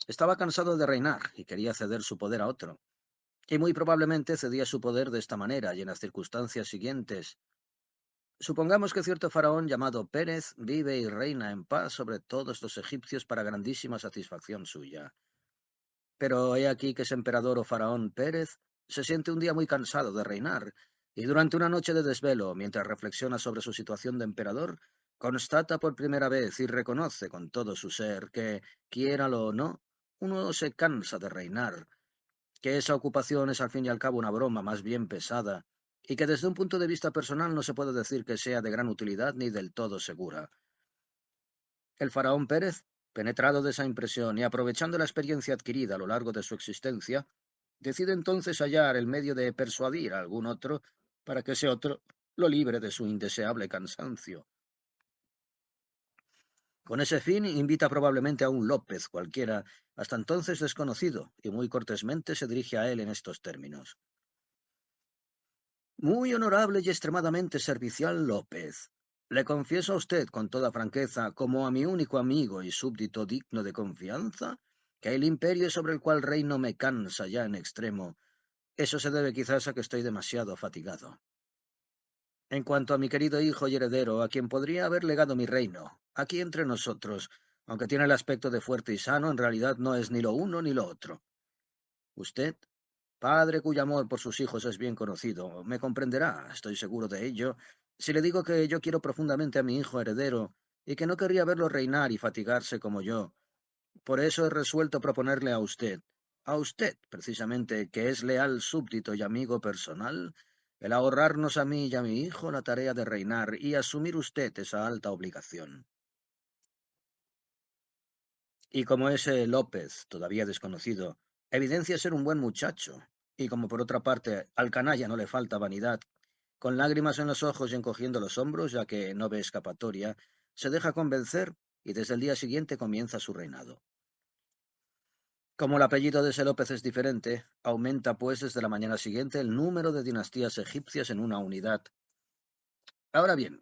estaba cansado de reinar y quería ceder su poder a otro. Y muy probablemente cedía su poder de esta manera y en las circunstancias siguientes. Supongamos que cierto faraón llamado Pérez vive y reina en paz sobre todos los egipcios para grandísima satisfacción suya. Pero he aquí que ese emperador o faraón Pérez se siente un día muy cansado de reinar, y durante una noche de desvelo, mientras reflexiona sobre su situación de emperador, constata por primera vez y reconoce con todo su ser que, quiéralo o no, uno se cansa de reinar, que esa ocupación es al fin y al cabo una broma más bien pesada, y que desde un punto de vista personal no se puede decir que sea de gran utilidad ni del todo segura. El faraón Pérez, penetrado de esa impresión y aprovechando la experiencia adquirida a lo largo de su existencia, decide entonces hallar el medio de persuadir a algún otro para que ese otro lo libre de su indeseable cansancio. Con ese fin invita probablemente a un López cualquiera, hasta entonces desconocido, y muy cortésmente se dirige a él en estos términos. Muy honorable y extremadamente servicial López. Le confieso a usted con toda franqueza, como a mi único amigo y súbdito digno de confianza, que el imperio sobre el cual reino me cansa ya en extremo. Eso se debe quizás a que estoy demasiado fatigado. En cuanto a mi querido hijo y heredero, a quien podría haber legado mi reino, aquí entre nosotros, aunque tiene el aspecto de fuerte y sano, en realidad no es ni lo uno ni lo otro. Usted, padre cuyo amor por sus hijos es bien conocido, me comprenderá, estoy seguro de ello, si le digo que yo quiero profundamente a mi hijo heredero y que no querría verlo reinar y fatigarse como yo. Por eso he resuelto proponerle a usted, precisamente, que es leal súbdito y amigo personal, el ahorrarnos a mí y a mi hijo la tarea de reinar y asumir usted esa alta obligación. Y como ese López, todavía desconocido, evidencia ser un buen muchacho, y como por otra parte al canalla no le falta vanidad, con lágrimas en los ojos y encogiendo los hombros, ya que no ve escapatoria, se deja convencer y desde el día siguiente comienza su reinado. Como el apellido de ese López es diferente, aumenta pues desde la mañana siguiente el número de dinastías egipcias en una unidad. Ahora bien,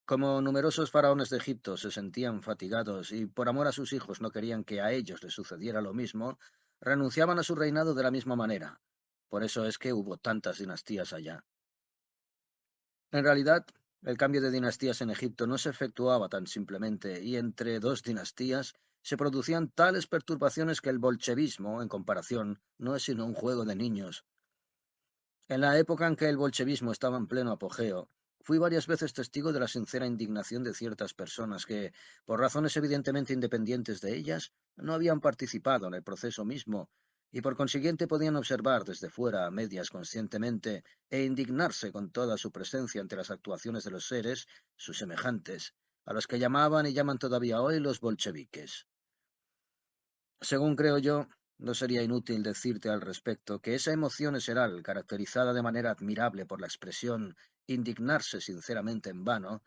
como numerosos faraones de Egipto se sentían fatigados y por amor a sus hijos no querían que a ellos les sucediera lo mismo, renunciaban a su reinado de la misma manera. Por eso es que hubo tantas dinastías allá. En realidad, el cambio de dinastías en Egipto no se efectuaba tan simplemente, y entre dos dinastías se producían tales perturbaciones que el bolchevismo, en comparación, no es sino un juego de niños. En la época en que el bolchevismo estaba en pleno apogeo, fui varias veces testigo de la sincera indignación de ciertas personas que, por razones evidentemente independientes de ellas, no habían participado en el proceso mismo y por consiguiente podían observar desde fuera a medias conscientemente e indignarse con toda su presencia ante las actuaciones de los seres, sus semejantes, a los que llamaban y llaman todavía hoy los bolcheviques. Según creo yo, no sería inútil decirte al respecto que esa emoción visceral, caracterizada de manera admirable por la expresión indignarse sinceramente en vano,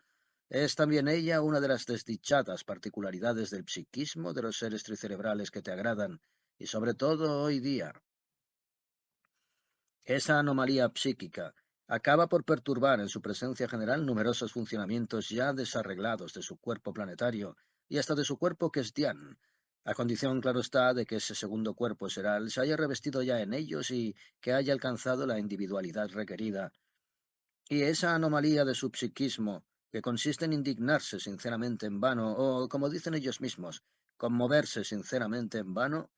es también ella una de las desdichadas particularidades del psiquismo de los seres tricerebrales que te agradan, y sobre todo hoy día. Esa anomalía psíquica acaba por perturbar en su presencia general numerosos funcionamientos ya desarreglados de su cuerpo planetario y hasta de su cuerpo Kestián, a condición, claro está, de que ese segundo cuerpo seral se haya revestido ya en ellos y que haya alcanzado la individualidad requerida. Y esa anomalía de su psiquismo, que consiste en indignarse sinceramente en vano, o, como dicen ellos mismos, conmoverse sinceramente en vano,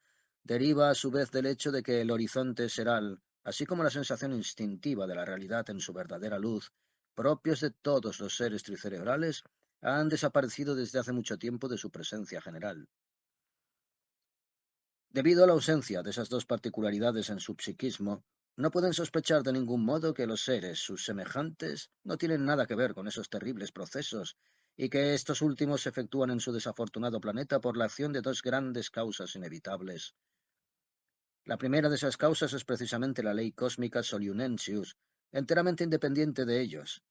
deriva a su vez del hecho de que el horizonte seral, así como la sensación instintiva de la realidad en su verdadera luz, propios de todos los seres tricerebrales, han desaparecido desde hace mucho tiempo de su presencia general. Debido a la ausencia de esas dos particularidades en su psiquismo, no pueden sospechar de ningún modo que los seres, sus semejantes, no tienen nada que ver con esos terribles procesos, y que estos últimos se efectúan en su desafortunado planeta por la acción de dos grandes causas inevitables. La primera de esas causas es precisamente la ley cósmica Soliunensius, enteramente independiente de ellos.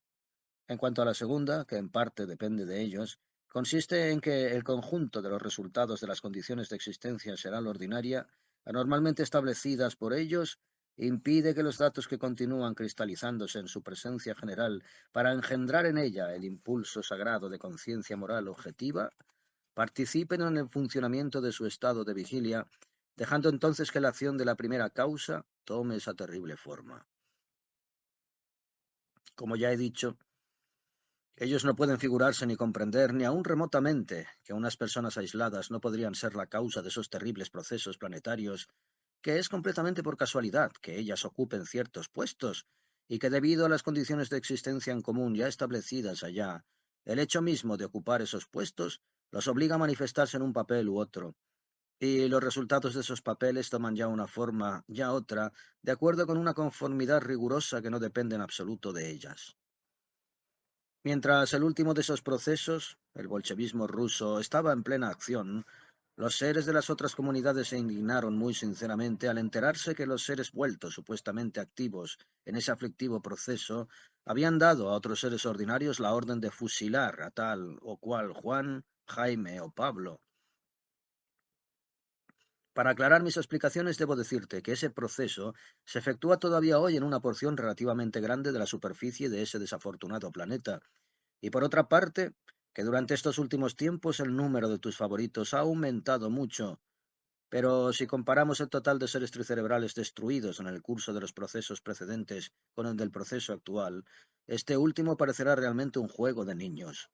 En cuanto a la segunda, que en parte depende de ellos, consiste en que el conjunto de los resultados de las condiciones de existencia seral ordinaria, anormalmente establecidas por ellos, impide que los datos que continúan cristalizándose en su presencia general para engendrar en ella el impulso sagrado de conciencia moral objetiva, participen en el funcionamiento de su estado de vigilia, dejando entonces que la acción de la primera causa tome esa terrible forma. Como ya he dicho, ellos no pueden figurarse ni comprender, ni aun remotamente, que unas personas aisladas no podrían ser la causa de esos terribles procesos planetarios, que es completamente por casualidad que ellas ocupen ciertos puestos, y que debido a las condiciones de existencia en común ya establecidas allá, el hecho mismo de ocupar esos puestos los obliga a manifestarse en un papel u otro, y los resultados de esos papeles toman ya una forma, ya otra, de acuerdo con una conformidad rigurosa que no depende en absoluto de ellas. Mientras el último de esos procesos, el bolchevismo ruso, estaba en plena acción, los seres de las otras comunidades se indignaron muy sinceramente al enterarse que los seres vueltos supuestamente activos en ese aflictivo proceso habían dado a otros seres ordinarios la orden de fusilar a tal o cual Juan, Jaime o Pablo. Para aclarar mis explicaciones debo decirte que ese proceso se efectúa todavía hoy en una porción relativamente grande de la superficie de ese desafortunado planeta. Y por otra parte, que durante estos últimos tiempos el número de tus favoritos ha aumentado mucho, pero si comparamos el total de seres tricerebrales destruidos en el curso de los procesos precedentes con el del proceso actual, este último parecerá realmente un juego de niños.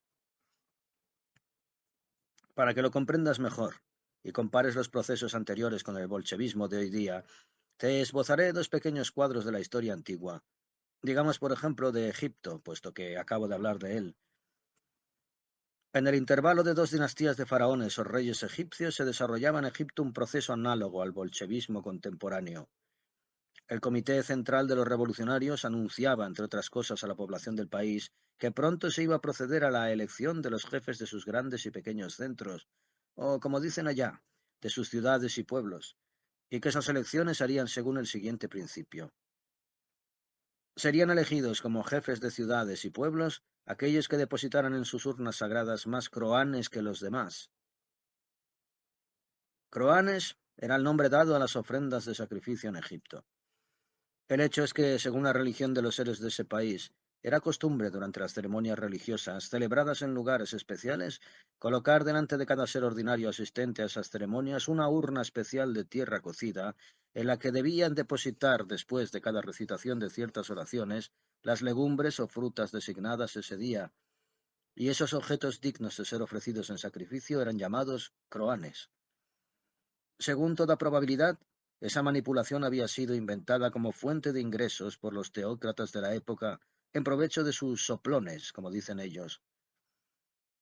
Para que lo comprendas mejor y compares los procesos anteriores con el bolchevismo de hoy día, te esbozaré dos pequeños cuadros de la historia antigua. Digamos, por ejemplo, de Egipto, puesto que acabo de hablar de él. En el intervalo de dos dinastías de faraones o reyes egipcios se desarrollaba en Egipto un proceso análogo al bolchevismo contemporáneo. El Comité Central de los Revolucionarios anunciaba, entre otras cosas, a la población del país que pronto se iba a proceder a la elección de los jefes de sus grandes y pequeños centros, o como dicen allá, de sus ciudades y pueblos, y que esas elecciones harían según el siguiente principio. Serían elegidos como jefes de ciudades y pueblos aquellos que depositaran en sus urnas sagradas más croanes que los demás. Croanes era el nombre dado a las ofrendas de sacrificio en Egipto. El hecho es que, según la religión de los seres de ese país, era costumbre durante las ceremonias religiosas, celebradas en lugares especiales, colocar delante de cada ser ordinario asistente a esas ceremonias una urna especial de tierra cocida, en la que debían depositar, después de cada recitación de ciertas oraciones, las legumbres o frutas designadas ese día, y esos objetos dignos de ser ofrecidos en sacrificio eran llamados croanes. Según toda probabilidad, esa manipulación había sido inventada como fuente de ingresos por los teócratas de la época en provecho de sus soplones, como dicen ellos.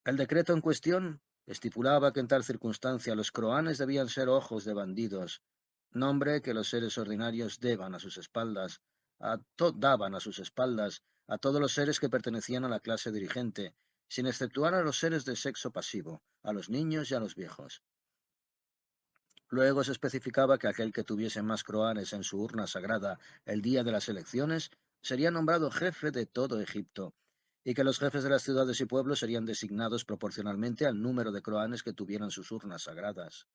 El decreto en cuestión estipulaba que en tal circunstancia los croanes debían ser ojos de bandidos, nombre que los seres ordinarios daban a sus espaldas a todos los seres que pertenecían a la clase dirigente, sin exceptuar a los seres de sexo pasivo, a los niños y a los viejos. Luego se especificaba que aquel que tuviese más croanes en su urna sagrada el día de las elecciones sería nombrado jefe de todo Egipto, y que los jefes de las ciudades y pueblos serían designados proporcionalmente al número de croanes que tuvieran sus urnas sagradas.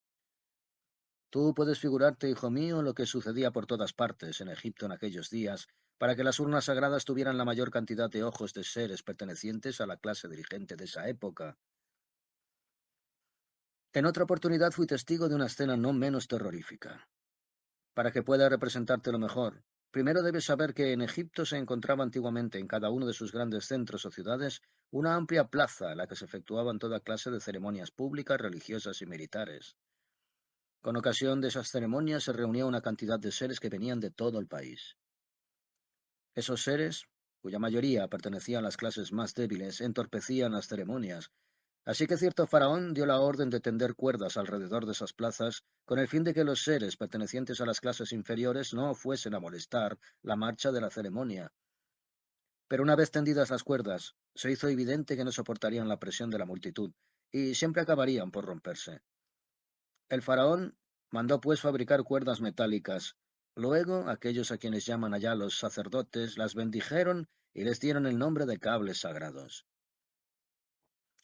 Tú puedes figurarte, hijo mío, lo que sucedía por todas partes en Egipto en aquellos días, para que las urnas sagradas tuvieran la mayor cantidad de ojos de seres pertenecientes a la clase dirigente de esa época. En otra oportunidad fui testigo de una escena no menos terrorífica. Para que pueda representártelo mejor, Primero debes saber que en Egipto se encontraba antiguamente en cada uno de sus grandes centros o ciudades una amplia plaza en la que se efectuaban toda clase de ceremonias públicas, religiosas y militares. Con ocasión de esas ceremonias se reunía una cantidad de seres que venían de todo el país. Esos seres, cuya mayoría pertenecían a las clases más débiles, entorpecían las ceremonias, así que cierto faraón dio la orden de tender cuerdas alrededor de esas plazas con el fin de que los seres pertenecientes a las clases inferiores no fuesen a molestar la marcha de la ceremonia. Pero una vez tendidas las cuerdas, se hizo evidente que no soportarían la presión de la multitud y siempre acabarían por romperse. El faraón mandó pues fabricar cuerdas metálicas. Luego, aquellos a quienes llaman allá los sacerdotes las bendijeron y les dieron el nombre de cables sagrados.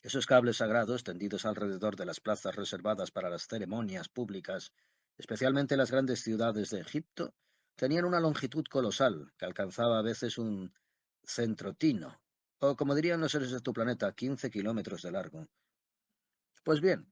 Esos cables sagrados, tendidos alrededor de las plazas reservadas para las ceremonias públicas, especialmente en las grandes ciudades de Egipto, tenían una longitud colosal que alcanzaba a veces un centrotino, o como dirían los seres de tu planeta, 15 kilómetros de largo. Pues bien,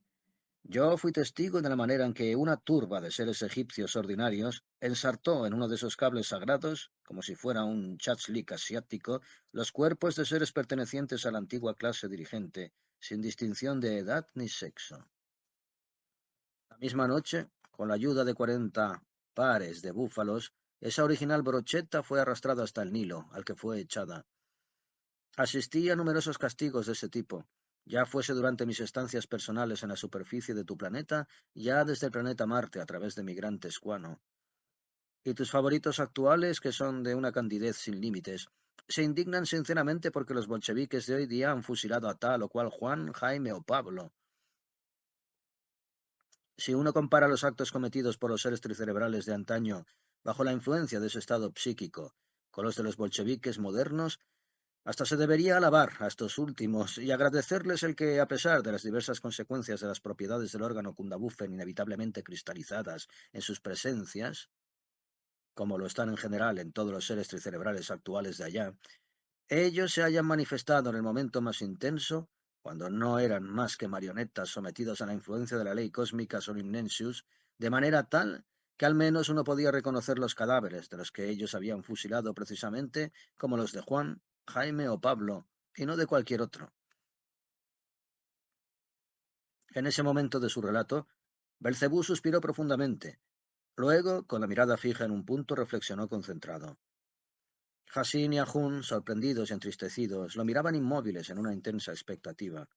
yo fui testigo de la manera en que una turba de seres egipcios ordinarios ensartó en uno de esos cables sagrados, como si fuera un chachlik asiático, los cuerpos de seres pertenecientes a la antigua clase dirigente, sin distinción de edad ni sexo. La misma noche, con la ayuda de 40 pares de búfalos, esa original brocheta fue arrastrada hasta el Nilo, al que fue echada. Asistí a numerosos castigos de ese tipo, ya fuese durante mis estancias personales en la superficie de tu planeta, ya desde el planeta Marte a través de mi gran tescuano. Y tus favoritos actuales, que son de una candidez sin límites, se indignan sinceramente porque los bolcheviques de hoy día han fusilado a tal o cual Juan, Jaime o Pablo. Si uno compara los actos cometidos por los seres tricerebrales de antaño, bajo la influencia de ese estado psíquico, con los de los bolcheviques modernos, hasta se debería alabar a estos últimos y agradecerles el que, a pesar de las diversas consecuencias de las propiedades del órgano Kundabufen inevitablemente cristalizadas en sus presencias, como lo están en general en todos los seres tricerebrales actuales de allá, ellos se hayan manifestado en el momento más intenso, cuando no eran más que marionetas sometidas a la influencia de la ley cósmica Solimnensius, de manera tal que al menos uno podía reconocer los cadáveres de los que ellos habían fusilado precisamente como los de Juan, Jaime o Pablo, y no de cualquier otro. En ese momento de su relato, Belcebú suspiró profundamente. Luego, con la mirada fija en un punto, reflexionó concentrado. Hassin y Ahun, sorprendidos y entristecidos, lo miraban inmóviles en una intensa expectativa.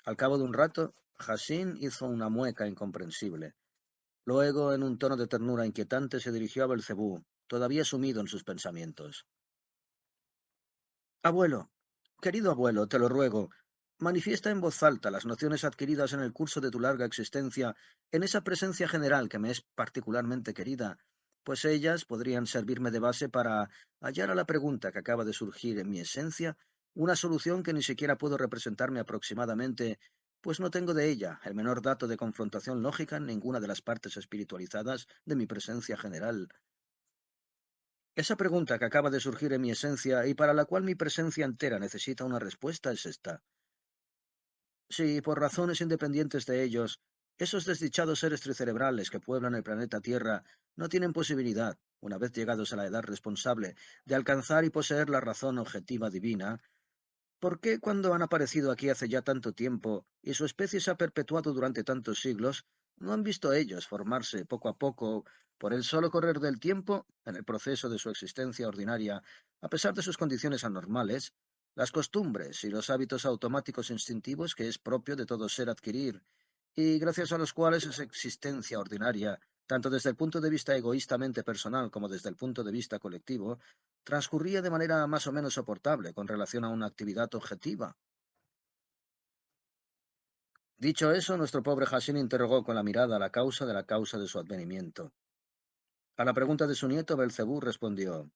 Al cabo de un rato, Hassin hizo una mueca incomprensible. Luego, en un tono de ternura inquietante, se dirigió a Belcebú, todavía sumido en sus pensamientos. Abuelo, querido abuelo, te lo ruego, manifiesta en voz alta las nociones adquiridas en el curso de tu larga existencia, en esa presencia general que me es particularmente querida, pues ellas podrían servirme de base para hallar a la pregunta que acaba de surgir en mi esencia, una solución que ni siquiera puedo representarme aproximadamente, pues no tengo de ella el menor dato de confrontación lógica en ninguna de las partes espiritualizadas de mi presencia general. Esa pregunta que acaba de surgir en mi esencia y para la cual mi presencia entera necesita una respuesta es esta. Si, por razones independientes de ellos, esos desdichados seres tricerebrales que pueblan el planeta Tierra no tienen posibilidad, una vez llegados a la edad responsable, de alcanzar y poseer la razón objetiva divina, ¿por qué cuando han aparecido aquí hace ya tanto tiempo y su especie se ha perpetuado durante tantos siglos, no han visto ellos formarse poco a poco, por el solo correr del tiempo, en el proceso de su existencia ordinaria, a pesar de sus condiciones anormales, las costumbres y los hábitos automáticos instintivos que es propio de todo ser adquirir, y gracias a los cuales esa existencia ordinaria, tanto desde el punto de vista egoístamente personal como desde el punto de vista colectivo, transcurría de manera más o menos soportable con relación a una actividad objetiva? Dicho eso, nuestro pobre Hassin interrogó con la mirada la causa de su advenimiento. A la pregunta de su nieto, Belcebú respondió: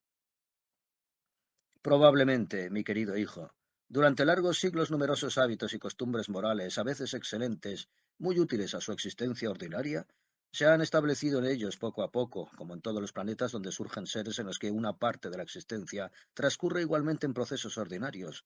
Probablemente, mi querido hijo, durante largos siglos numerosos hábitos y costumbres morales, a veces excelentes, muy útiles a su existencia ordinaria, se han establecido en ellos poco a poco, como en todos los planetas donde surgen seres en los que una parte de la existencia transcurre igualmente en procesos ordinarios.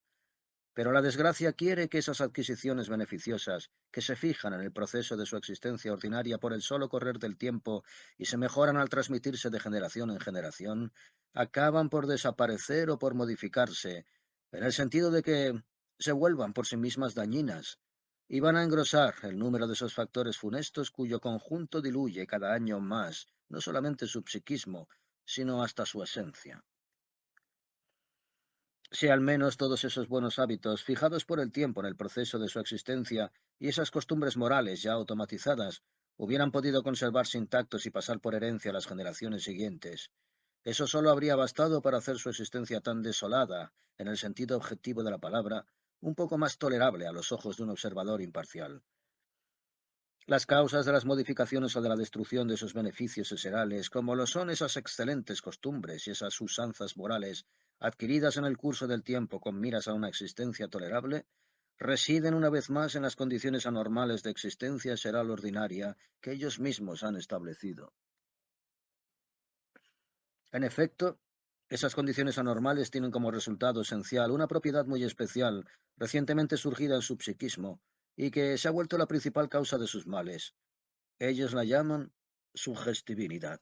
Pero la desgracia quiere que esas adquisiciones beneficiosas, que se fijan en el proceso de su existencia ordinaria por el solo correr del tiempo y se mejoran al transmitirse de generación en generación, acaban por desaparecer o por modificarse, en el sentido de que se vuelvan por sí mismas dañinas, y van a engrosar el número de esos factores funestos cuyo conjunto diluye cada año más no solamente su psiquismo, sino hasta su esencia. Si al menos todos esos buenos hábitos, fijados por el tiempo en el proceso de su existencia, y esas costumbres morales ya automatizadas, hubieran podido conservarse intactos y pasar por herencia a las generaciones siguientes, eso solo habría bastado para hacer su existencia tan desolada, en el sentido objetivo de la palabra, un poco más tolerable a los ojos de un observador imparcial. Las causas de las modificaciones o de la destrucción de esos beneficios eserales, como lo son esas excelentes costumbres y esas usanzas morales adquiridas en el curso del tiempo con miras a una existencia tolerable, residen una vez más en las condiciones anormales de existencia seral ordinaria que ellos mismos han establecido. En efecto, esas condiciones anormales tienen como resultado esencial una propiedad muy especial, recientemente surgida en su psiquismo, y que se ha vuelto la principal causa de sus males. Ellos la llaman sugestibilidad.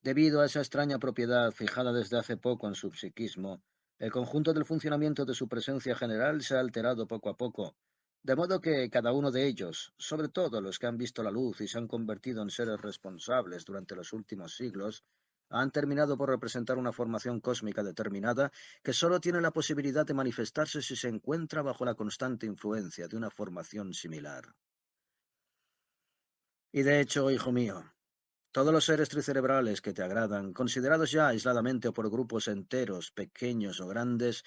Debido a esa extraña propiedad fijada desde hace poco en su psiquismo, el conjunto del funcionamiento de su presencia general se ha alterado poco a poco, de modo que cada uno de ellos, sobre todo los que han visto la luz y se han convertido en seres responsables durante los últimos siglos, han terminado por representar una formación cósmica determinada que solo tiene la posibilidad de manifestarse si se encuentra bajo la constante influencia de una formación similar. Y de hecho, hijo mío, todos los seres tricerebrales que te agradan, considerados ya aisladamente o por grupos enteros, pequeños o grandes,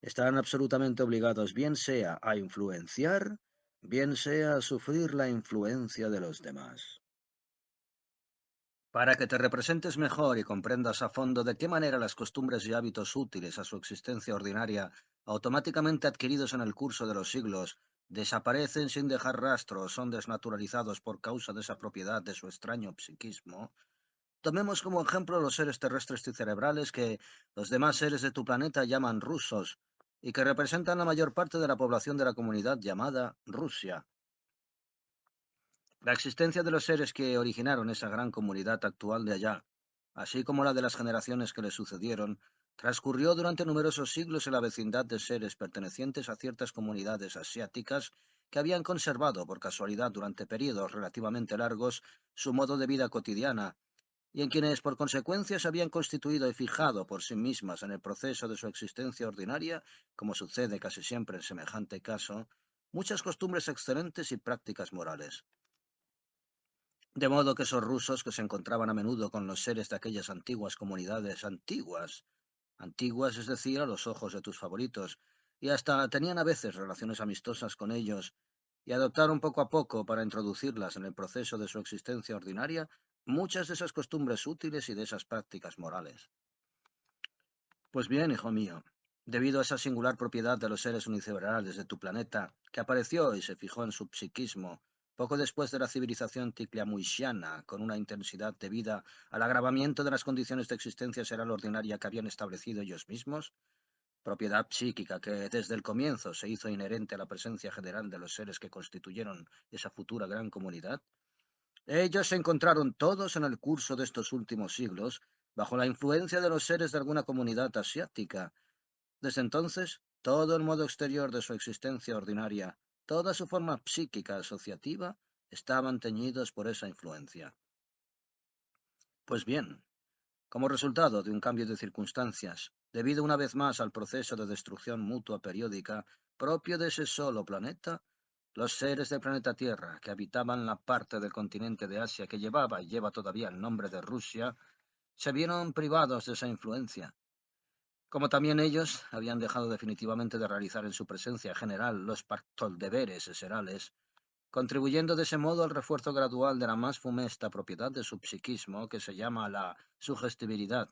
están absolutamente obligados, bien sea a influenciar, bien sea a sufrir la influencia de los demás. Para que te representes mejor y comprendas a fondo de qué manera las costumbres y hábitos útiles a su existencia ordinaria, automáticamente adquiridos en el curso de los siglos, desaparecen sin dejar rastro o son desnaturalizados por causa de esa propiedad de su extraño psiquismo, tomemos como ejemplo los seres terrestres tricerebrales que los demás seres de tu planeta llaman rusos y que representan la mayor parte de la población de la comunidad llamada Rusia. La existencia de los seres que originaron esa gran comunidad actual de allá, así como la de las generaciones que le sucedieron, transcurrió durante numerosos siglos en la vecindad de seres pertenecientes a ciertas comunidades asiáticas que habían conservado por casualidad durante periodos relativamente largos su modo de vida cotidiana y en quienes por consecuencia se habían constituido y fijado por sí mismas en el proceso de su existencia ordinaria, como sucede casi siempre en semejante caso, muchas costumbres excelentes y prácticas morales. De modo que esos rusos que se encontraban a menudo con los seres de aquellas antiguas comunidades antiguas es decir, a los ojos de tus favoritos, y hasta tenían a veces relaciones amistosas con ellos, y adoptaron poco a poco para introducirlas en el proceso de su existencia ordinaria muchas de esas costumbres útiles y de esas prácticas morales. Pues bien, hijo mío, debido a esa singular propiedad de los seres unicerebrales de tu planeta, que apareció y se fijó en su psiquismo poco después de la civilización ticleamuisiana, con una intensidad debida al agravamiento de las condiciones de existencia seral ordinaria que habían establecido ellos mismos, propiedad psíquica que desde el comienzo se hizo inherente a la presencia general de los seres que constituyeron esa futura gran comunidad, ellos se encontraron todos en el curso de estos últimos siglos bajo la influencia de los seres de alguna comunidad asiática. Desde entonces, todo el modo exterior de su existencia ordinaria, toda su forma psíquica asociativa, estaban teñidos por esa influencia. Pues bien, como resultado de un cambio de circunstancias, debido una vez más al proceso de destrucción mutua periódica propio de ese solo planeta, los seres del planeta Tierra que habitaban la parte del continente de Asia que llevaba y lleva todavía el nombre de Rusia, se vieron privados de esa influencia. Como también ellos habían dejado definitivamente de realizar en su presencia general los pactoldeberes eserales, contribuyendo de ese modo al refuerzo gradual de la más funesta propiedad de su psiquismo que se llama la sugestibilidad,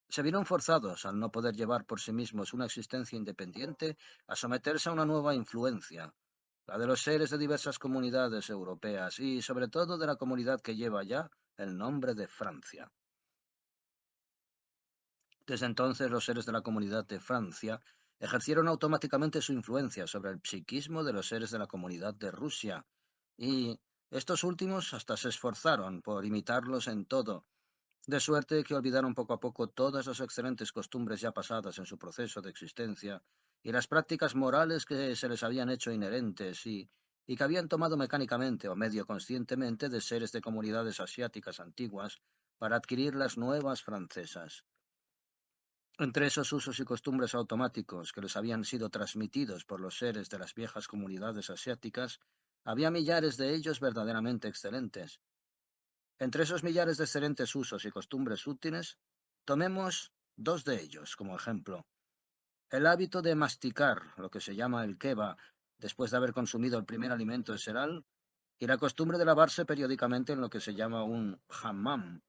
se vieron forzados, al no poder llevar por sí mismos una existencia independiente, a someterse a una nueva influencia, la de los seres de diversas comunidades europeas y, sobre todo, de la comunidad que lleva ya el nombre de Francia. Desde entonces, los seres de la comunidad de Francia ejercieron automáticamente su influencia sobre el psiquismo de los seres de la comunidad de Rusia, y estos últimos hasta se esforzaron por imitarlos en todo, de suerte que olvidaron poco a poco todas las excelentes costumbres ya pasadas en su proceso de existencia y las prácticas morales que se les habían hecho inherentes y que habían tomado mecánicamente o medio conscientemente de seres de comunidades asiáticas antiguas para adquirir las nuevas francesas. Entre esos usos y costumbres automáticos que les habían sido transmitidos por los seres de las viejas comunidades asiáticas, había millares de ellos verdaderamente excelentes. Entre esos millares de excelentes usos y costumbres útiles, tomemos dos de ellos como ejemplo. El hábito de masticar lo que se llama el keba después de haber consumido el primer alimento seral y la costumbre de lavarse periódicamente en lo que se llama un hammam.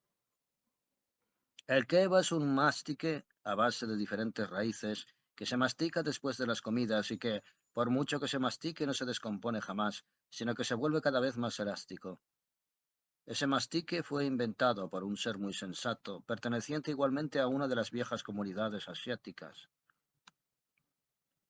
El keba es un mastique a base de diferentes raíces que se mastica después de las comidas y que, por mucho que se mastique, no se descompone jamás, sino que se vuelve cada vez más elástico. Ese mastique fue inventado por un ser muy sensato, perteneciente igualmente a una de las viejas comunidades asiáticas.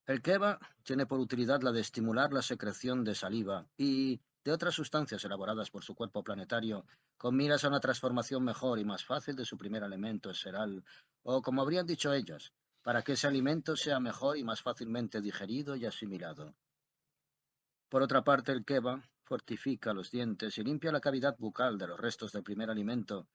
El keva tiene por utilidad la de estimular la secreción de saliva y de otras sustancias elaboradas por su cuerpo planetario, con miras a una transformación mejor y más fácil de su primer alimento seral, o como habrían dicho ellas, para que ese alimento sea mejor y más fácilmente digerido y asimilado. Por otra parte, el keva fortifica los dientes y limpia la cavidad bucal de los restos del primer alimento.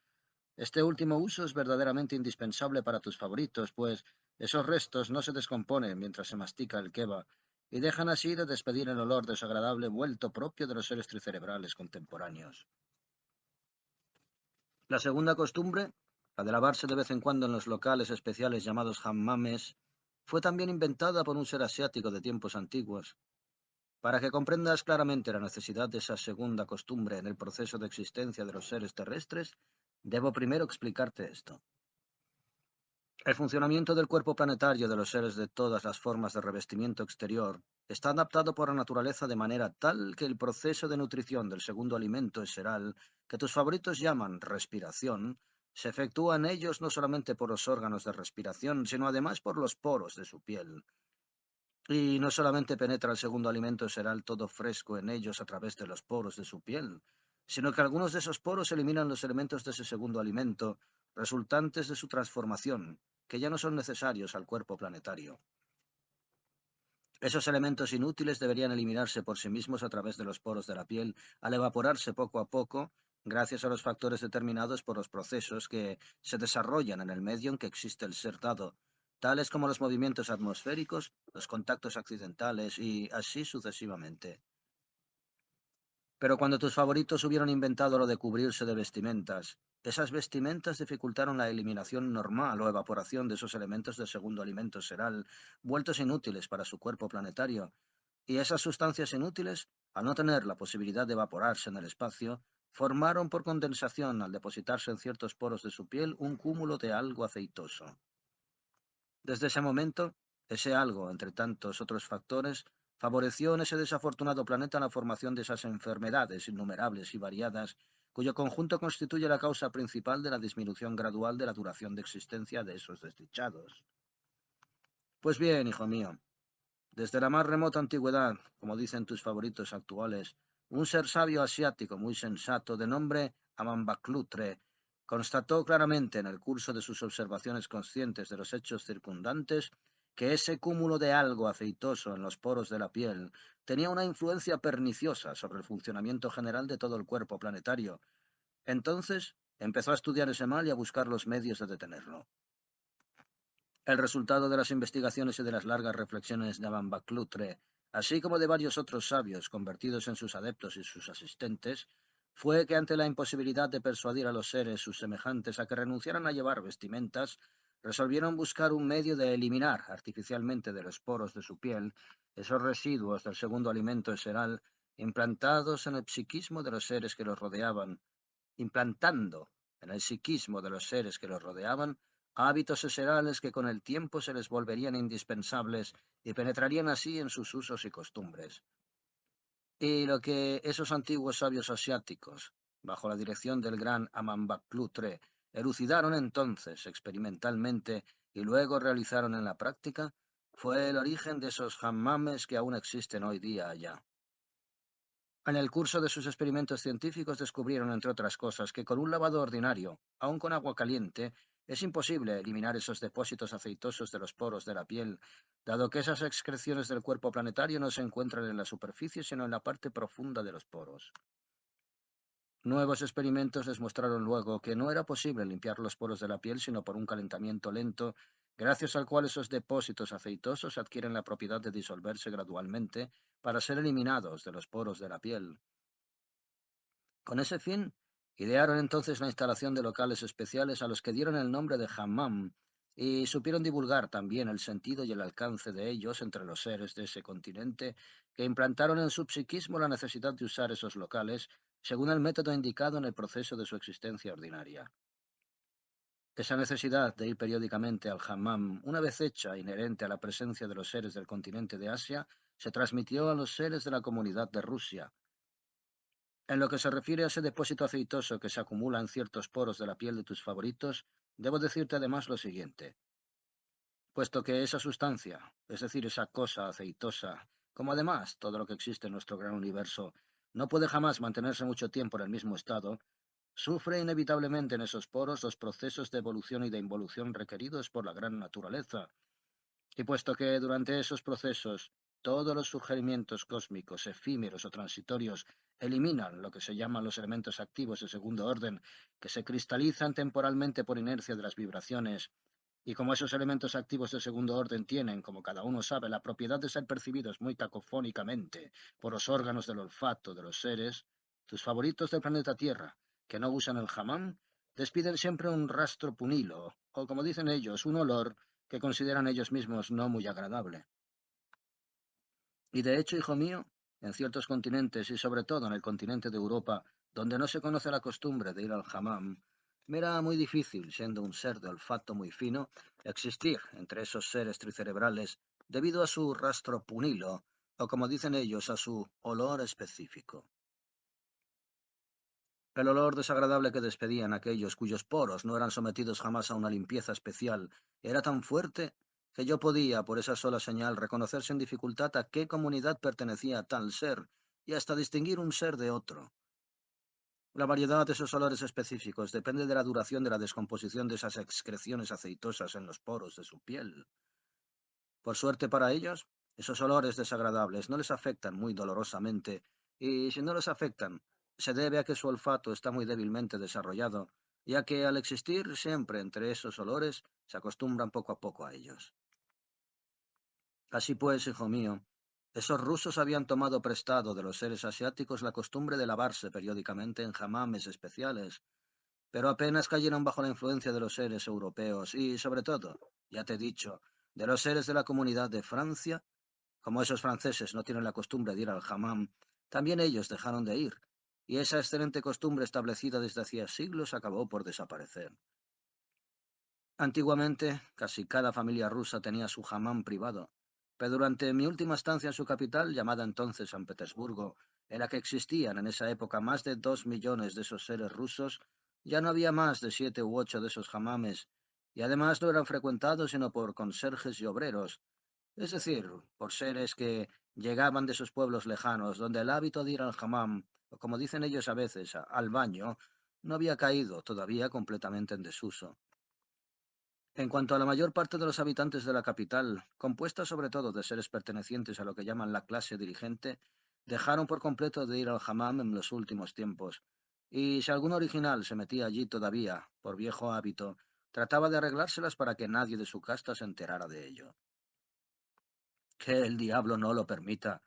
Este último uso es verdaderamente indispensable para tus favoritos, pues esos restos no se descomponen mientras se mastica el keba y dejan así de despedir el olor desagradable vuelto propio de los seres tricerebrales contemporáneos. La segunda costumbre, la de lavarse de vez en cuando en los locales especiales llamados hammames, fue también inventada por un ser asiático de tiempos antiguos. Para que comprendas claramente la necesidad de esa segunda costumbre en el proceso de existencia de los seres terrestres, debo primero explicarte esto. El funcionamiento del cuerpo planetario de los seres de todas las formas de revestimiento exterior está adaptado por la naturaleza de manera tal que el proceso de nutrición del segundo alimento eseral, que tus favoritos llaman respiración, se efectúa en ellos no solamente por los órganos de respiración, sino además por los poros de su piel. Y no solamente penetra el segundo alimento eseral todo fresco en ellos a través de los poros de su piel, sino que algunos de esos poros eliminan los elementos de ese segundo alimento, resultantes de su transformación, que ya no son necesarios al cuerpo planetario. Esos elementos inútiles deberían eliminarse por sí mismos a través de los poros de la piel, al evaporarse poco a poco, gracias a los factores determinados por los procesos que se desarrollan en el medio en que existe el ser dado, tales como los movimientos atmosféricos, los contactos accidentales y así sucesivamente. Pero cuando tus favoritos hubieron inventado lo de cubrirse de vestimentas, esas vestimentas dificultaron la eliminación normal o evaporación de esos elementos del segundo alimento seral, vueltos inútiles para su cuerpo planetario, y esas sustancias inútiles, al no tener la posibilidad de evaporarse en el espacio, formaron por condensación al depositarse en ciertos poros de su piel un cúmulo de algo aceitoso. Desde ese momento, ese algo, entre tantos otros factores, favoreció en ese desafortunado planeta la formación de esas enfermedades innumerables y variadas, cuyo conjunto constituye la causa principal de la disminución gradual de la duración de existencia de esos desdichados. Pues bien, hijo mío, desde la más remota antigüedad, como dicen tus favoritos actuales, un ser sabio asiático muy sensato de nombre Amambaklutre constató claramente en el curso de sus observaciones conscientes de los hechos circundantes que ese cúmulo de algo aceitoso en los poros de la piel tenía una influencia perniciosa sobre el funcionamiento general de todo el cuerpo planetario. Entonces empezó a estudiar ese mal y a buscar los medios de detenerlo. El resultado de las investigaciones y de las largas reflexiones de Baclutre, así como de varios otros sabios convertidos en sus adeptos y sus asistentes, fue que ante la imposibilidad de persuadir a los seres sus semejantes a que renunciaran a llevar vestimentas, resolvieron buscar un medio de eliminar artificialmente de los poros de su piel esos residuos del segundo alimento eseral implantados en el psiquismo de los seres que los rodeaban, implantando en el psiquismo de los seres que los rodeaban hábitos eserales que con el tiempo se les volverían indispensables y penetrarían así en sus usos y costumbres. Y lo que esos antiguos sabios asiáticos, bajo la dirección del gran Amambaklutre, elucidaron entonces experimentalmente y luego realizaron en la práctica, Fue el origen de esos hammames que aún existen hoy día allá. En el curso de sus experimentos científicos descubrieron, entre otras cosas, que con un lavado ordinario, aun con agua caliente, es imposible eliminar esos depósitos aceitosos de los poros de la piel, dado que esas excreciones del cuerpo planetario no se encuentran en la superficie, sino en la parte profunda de los poros. Nuevos experimentos les mostraron luego que no era posible limpiar los poros de la piel sino por un calentamiento lento, gracias al cual esos depósitos aceitosos adquieren la propiedad de disolverse gradualmente para ser eliminados de los poros de la piel. Con ese fin, idearon entonces la instalación de locales especiales a los que dieron el nombre de hammam y supieron divulgar también el sentido y el alcance de ellos entre los seres de ese continente, que implantaron en su psiquismo la necesidad de usar esos locales según el método indicado en el proceso de su existencia ordinaria. Esa necesidad de ir periódicamente al hammam, una vez hecha inherente a la presencia de los seres del continente de Asia, se transmitió a los seres de la comunidad de Rusia. En lo que se refiere a ese depósito aceitoso que se acumula en ciertos poros de la piel de tus favoritos, debo decirte además lo siguiente. Puesto que esa sustancia, es decir, esa cosa aceitosa, como además todo lo que existe en nuestro gran universo, no puede jamás mantenerse mucho tiempo en el mismo estado, sufre inevitablemente en esos poros los procesos de evolución y de involución requeridos por la gran naturaleza, y puesto que durante esos procesos todos los surgimientos cósmicos, efímeros o transitorios, eliminan lo que se llaman los elementos activos de segundo orden, que se cristalizan temporalmente por inercia de las vibraciones, y como esos elementos activos de segundo orden tienen, como cada uno sabe, la propiedad de ser percibidos muy cacofónicamente por los órganos del olfato de los seres, tus favoritos del planeta Tierra, que no usan el jamán, despiden siempre un rastro punilo, o como dicen ellos, un olor que consideran ellos mismos no muy agradable. Y de hecho, hijo mío, en ciertos continentes y sobre todo en el continente de Europa, donde no se conoce la costumbre de ir al hammam, me era muy difícil, siendo un ser de olfato muy fino, existir entre esos seres tricerebrales debido a su rastro punilo, o como dicen ellos, a su olor específico. El olor desagradable que despedían aquellos cuyos poros no eran sometidos jamás a una limpieza especial era tan fuerte que yo podía, por esa sola señal, reconocer sin dificultad a qué comunidad pertenecía tal ser y hasta distinguir un ser de otro. La variedad de esos olores específicos depende de la duración de la descomposición de esas excreciones aceitosas en los poros de su piel. Por suerte para ellos, esos olores desagradables no les afectan muy dolorosamente, y si no les afectan, se debe a que su olfato está muy débilmente desarrollado, ya que al existir siempre entre esos olores, se acostumbran poco a poco a ellos. Así pues, hijo mío, esos rusos habían tomado prestado de los seres asiáticos la costumbre de lavarse periódicamente en hamames especiales, pero apenas cayeron bajo la influencia de los seres europeos y, sobre todo, ya te he dicho, de los seres de la comunidad de Francia. Como esos franceses no tienen la costumbre de ir al hammam, también ellos dejaron de ir, y esa excelente costumbre establecida desde hacía siglos acabó por desaparecer. Antiguamente, casi cada familia rusa tenía su hammam privado, pero durante mi última estancia en su capital, llamada entonces San Petersburgo, en la que existían en esa época más de 2 millones de esos seres rusos, ya no había más de 7 u 8 de esos hamames, y además no eran frecuentados sino por conserjes y obreros, es decir, por seres que llegaban de sus pueblos lejanos, donde el hábito de ir al hammam, o como dicen ellos a veces, al baño, no había caído todavía completamente en desuso. En cuanto a la mayor parte de los habitantes de la capital, compuesta sobre todo de seres pertenecientes a lo que llaman la clase dirigente, dejaron por completo de ir al hammam en los últimos tiempos, y si algún original se metía allí todavía, por viejo hábito, trataba de arreglárselas para que nadie de su casta se enterara de ello. Que el diablo no lo permita.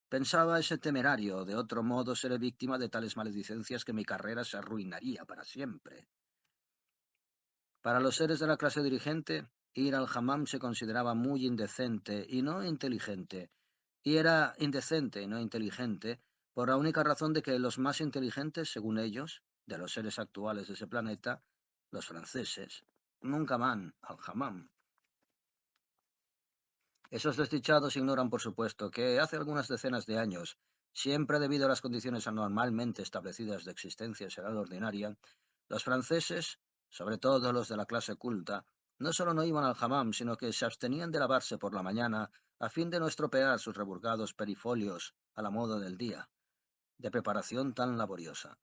Pensaba ese temerario, de otro modo seré víctima de tales maledicencias que mi carrera se arruinaría para siempre. Para los seres de la clase dirigente, ir al hammam se consideraba muy indecente y no inteligente, y era indecente y no inteligente por la única razón de que los más inteligentes, según ellos, de los seres actuales de ese planeta, los franceses, nunca van al hammam. Esos desdichados ignoran, por supuesto, que hace algunas decenas de años, siempre debido a las condiciones anormalmente establecidas de existencia será ordinaria, los franceses, sobre todo los de la clase culta, No solo no iban al hammam, sino que se abstenían de lavarse por la mañana a fin de no estropear sus reburgados perifolios a la moda del día, de preparación tan laboriosa.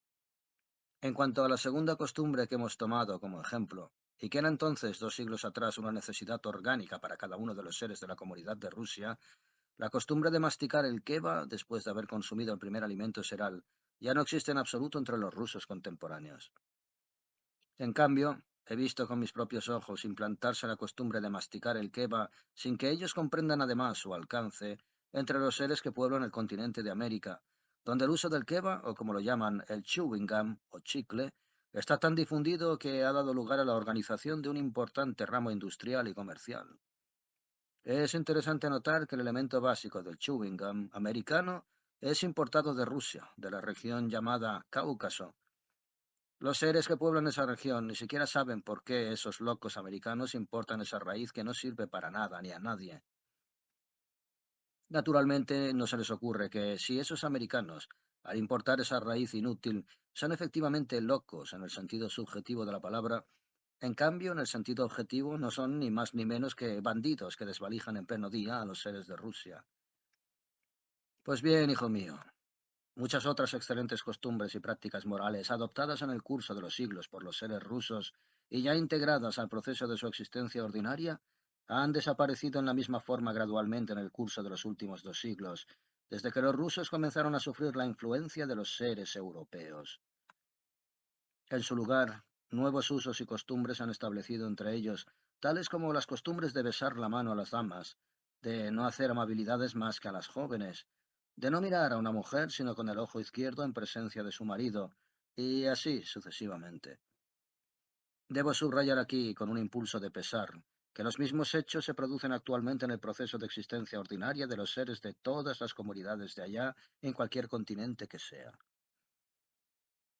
En cuanto a la segunda costumbre que hemos tomado como ejemplo, y que era entonces 2 siglos atrás una necesidad orgánica para cada uno de los seres de la comunidad de Rusia, la costumbre de masticar el keva después de haber consumido el primer alimento seral ya no existe en absoluto entre los rusos contemporáneos. En cambio, he visto con mis propios ojos implantarse la costumbre de masticar el keva sin que ellos comprendan además su alcance entre los seres que pueblan el continente de América, donde el uso del keva, o como lo llaman, el chewing gum o chicle, está tan difundido que ha dado lugar a la organización de un importante ramo industrial y comercial. Es interesante notar que el elemento básico del chewing gum americano es importado de Rusia, de la región llamada Cáucaso. Los seres que pueblan esa región ni siquiera saben por qué esos locos americanos importan esa raíz que no sirve para nada ni a nadie. Naturalmente no se les ocurre que si esos americanos, al importar esa raíz inútil, son efectivamente locos en el sentido subjetivo de la palabra, en cambio, en el sentido objetivo, no son ni más ni menos que bandidos que desvalijan en pleno día a los seres de Rusia. Pues bien, hijo mío, muchas otras excelentes costumbres y prácticas morales adoptadas en el curso de los siglos por los seres rusos y ya integradas al proceso de su existencia ordinaria han desaparecido en la misma forma gradualmente en el curso de los últimos 2 siglos, desde que los rusos comenzaron a sufrir la influencia de los seres europeos. En su lugar, nuevos usos y costumbres se han establecido entre ellos, tales como las costumbres de besar la mano a las damas, de no hacer amabilidades más que a las jóvenes, de no mirar a una mujer sino con el ojo izquierdo en presencia de su marido, y así sucesivamente. Debo subrayar aquí, con un impulso de pesar, que los mismos hechos se producen actualmente en el proceso de existencia ordinaria de los seres de todas las comunidades de allá, en cualquier continente que sea.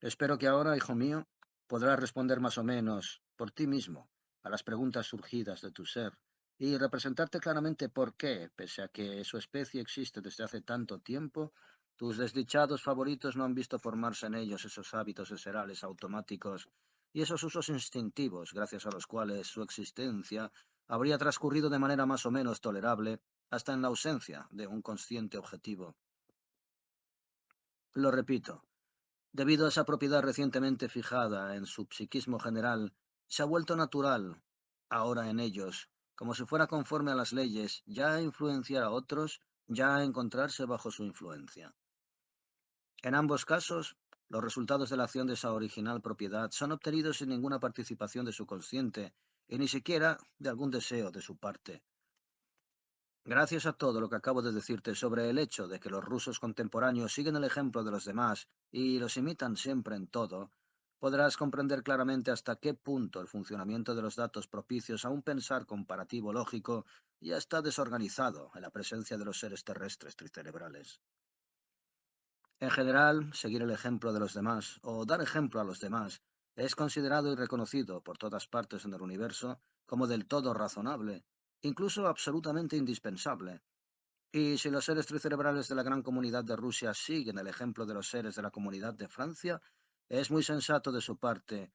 Espero que ahora, hijo mío, podrás responder más o menos por ti mismo a las preguntas surgidas de tu ser y representarte claramente por qué, pese a que su especie existe desde hace tanto tiempo, tus desdichados favoritos no han visto formarse en ellos esos hábitos viscerales automáticos y esos usos instintivos gracias a los cuales su existencia habría transcurrido de manera más o menos tolerable hasta en la ausencia de un consciente objetivo. Lo repito. Debido a esa propiedad recientemente fijada en su psiquismo general, se ha vuelto natural, ahora en ellos, como si fuera conforme a las leyes, ya a influenciar a otros, ya a encontrarse bajo su influencia. En ambos casos, los resultados de la acción de esa original propiedad son obtenidos sin ninguna participación de su consciente y ni siquiera de algún deseo de su parte. Gracias a todo lo que acabo de decirte sobre el hecho de que los rusos contemporáneos siguen el ejemplo de los demás y los imitan siempre en todo, podrás comprender claramente hasta qué punto el funcionamiento de los datos propicios a un pensar comparativo lógico ya está desorganizado en la presencia de los seres terrestres tricerebrales. En general, seguir el ejemplo de los demás o dar ejemplo a los demás es considerado y reconocido por todas partes en el universo como del todo razonable, incluso absolutamente indispensable. Y si los seres tricerebrales de la gran comunidad de Rusia siguen el ejemplo de los seres de la comunidad de Francia, es muy sensato de su parte.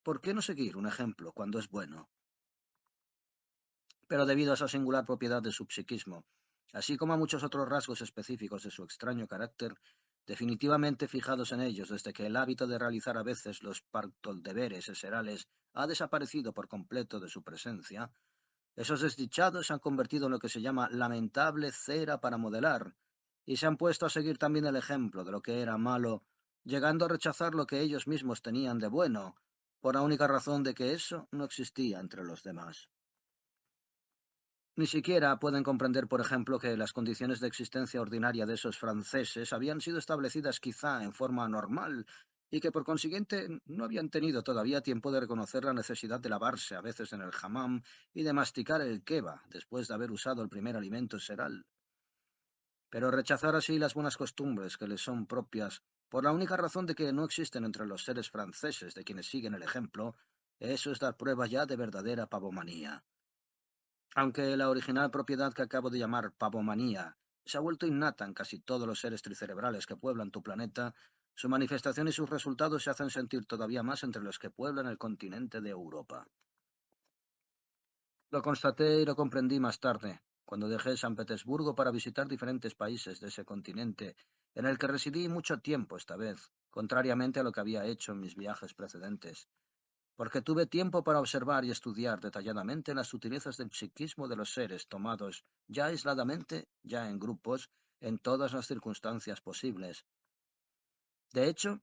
¿Por qué no seguir un ejemplo cuando es bueno? Pero debido a esa singular propiedad de su psiquismo, así como a muchos otros rasgos específicos de su extraño carácter, definitivamente fijados en ellos desde que el hábito de realizar a veces los deberes eserales ha desaparecido por completo de su presencia, esos desdichados se han convertido en lo que se llama lamentable cera para modelar, y se han puesto a seguir también el ejemplo de lo que era malo, llegando a rechazar lo que ellos mismos tenían de bueno, por la única razón de que eso no existía entre los demás. Ni siquiera pueden comprender, por ejemplo, que las condiciones de existencia ordinaria de esos franceses habían sido establecidas quizá en forma normal y que por consiguiente no habían tenido todavía tiempo de reconocer la necesidad de lavarse a veces en el hammam y de masticar el keba después de haber usado el primer alimento seral. Pero rechazar así las buenas costumbres que les son propias por la única razón de que no existen entre los seres franceses de quienes siguen el ejemplo, eso es dar prueba ya de verdadera pavomanía. Aunque la original propiedad que acabo de llamar pavomanía se ha vuelto innata en casi todos los seres tricerebrales que pueblan tu planeta, su manifestación y sus resultados se hacen sentir todavía más entre los que pueblan el continente de Europa. Lo constaté y lo comprendí más tarde, cuando dejé San Petersburgo para visitar diferentes países de ese continente, en el que residí mucho tiempo esta vez, contrariamente a lo que había hecho en mis viajes precedentes, porque tuve tiempo para observar y estudiar detalladamente las sutilezas del psiquismo de los seres tomados, ya aisladamente, ya en grupos, en todas las circunstancias posibles. De hecho,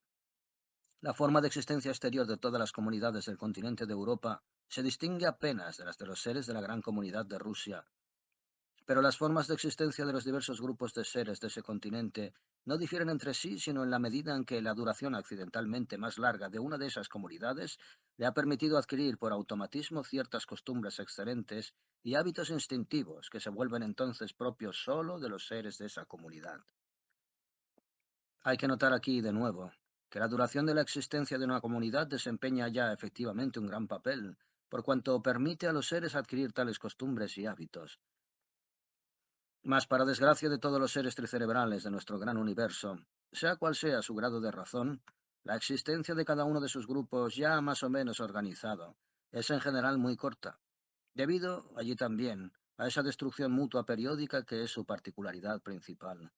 la forma de existencia exterior de todas las comunidades del continente de Europa se distingue apenas de las de los seres de la gran comunidad de Rusia, pero las formas de existencia de los diversos grupos de seres de ese continente no difieren entre sí, sino en la medida en que la duración accidentalmente más larga de una de esas comunidades le ha permitido adquirir por automatismo ciertas costumbres excelentes y hábitos instintivos que se vuelven entonces propios solo de los seres de esa comunidad. Hay que notar aquí, de nuevo, que la duración de la existencia de una comunidad desempeña ya efectivamente un gran papel, por cuanto permite a los seres adquirir tales costumbres y hábitos. Mas, para desgracia de todos los seres tricerebrales de nuestro gran universo, sea cual sea su grado de razón, la existencia de cada uno de sus grupos ya más o menos organizado es en general muy corta, debido, allí también, a esa destrucción mutua periódica que es su particularidad principal.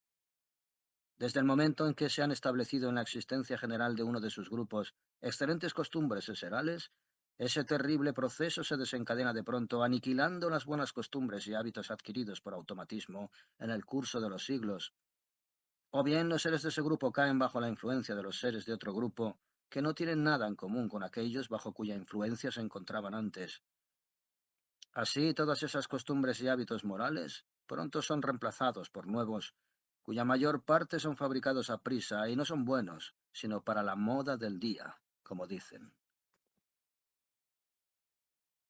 Desde el momento en que se han establecido en la existencia general de uno de sus grupos excelentes costumbres eserales, ese terrible proceso se desencadena de pronto, aniquilando las buenas costumbres y hábitos adquiridos por automatismo en el curso de los siglos. O bien los seres de ese grupo caen bajo la influencia de los seres de otro grupo que no tienen nada en común con aquellos bajo cuya influencia se encontraban antes. Así, todas esas costumbres y hábitos morales pronto son reemplazados por nuevos, cuya mayor parte son fabricados a prisa y no son buenos, sino para la moda del día, como dicen.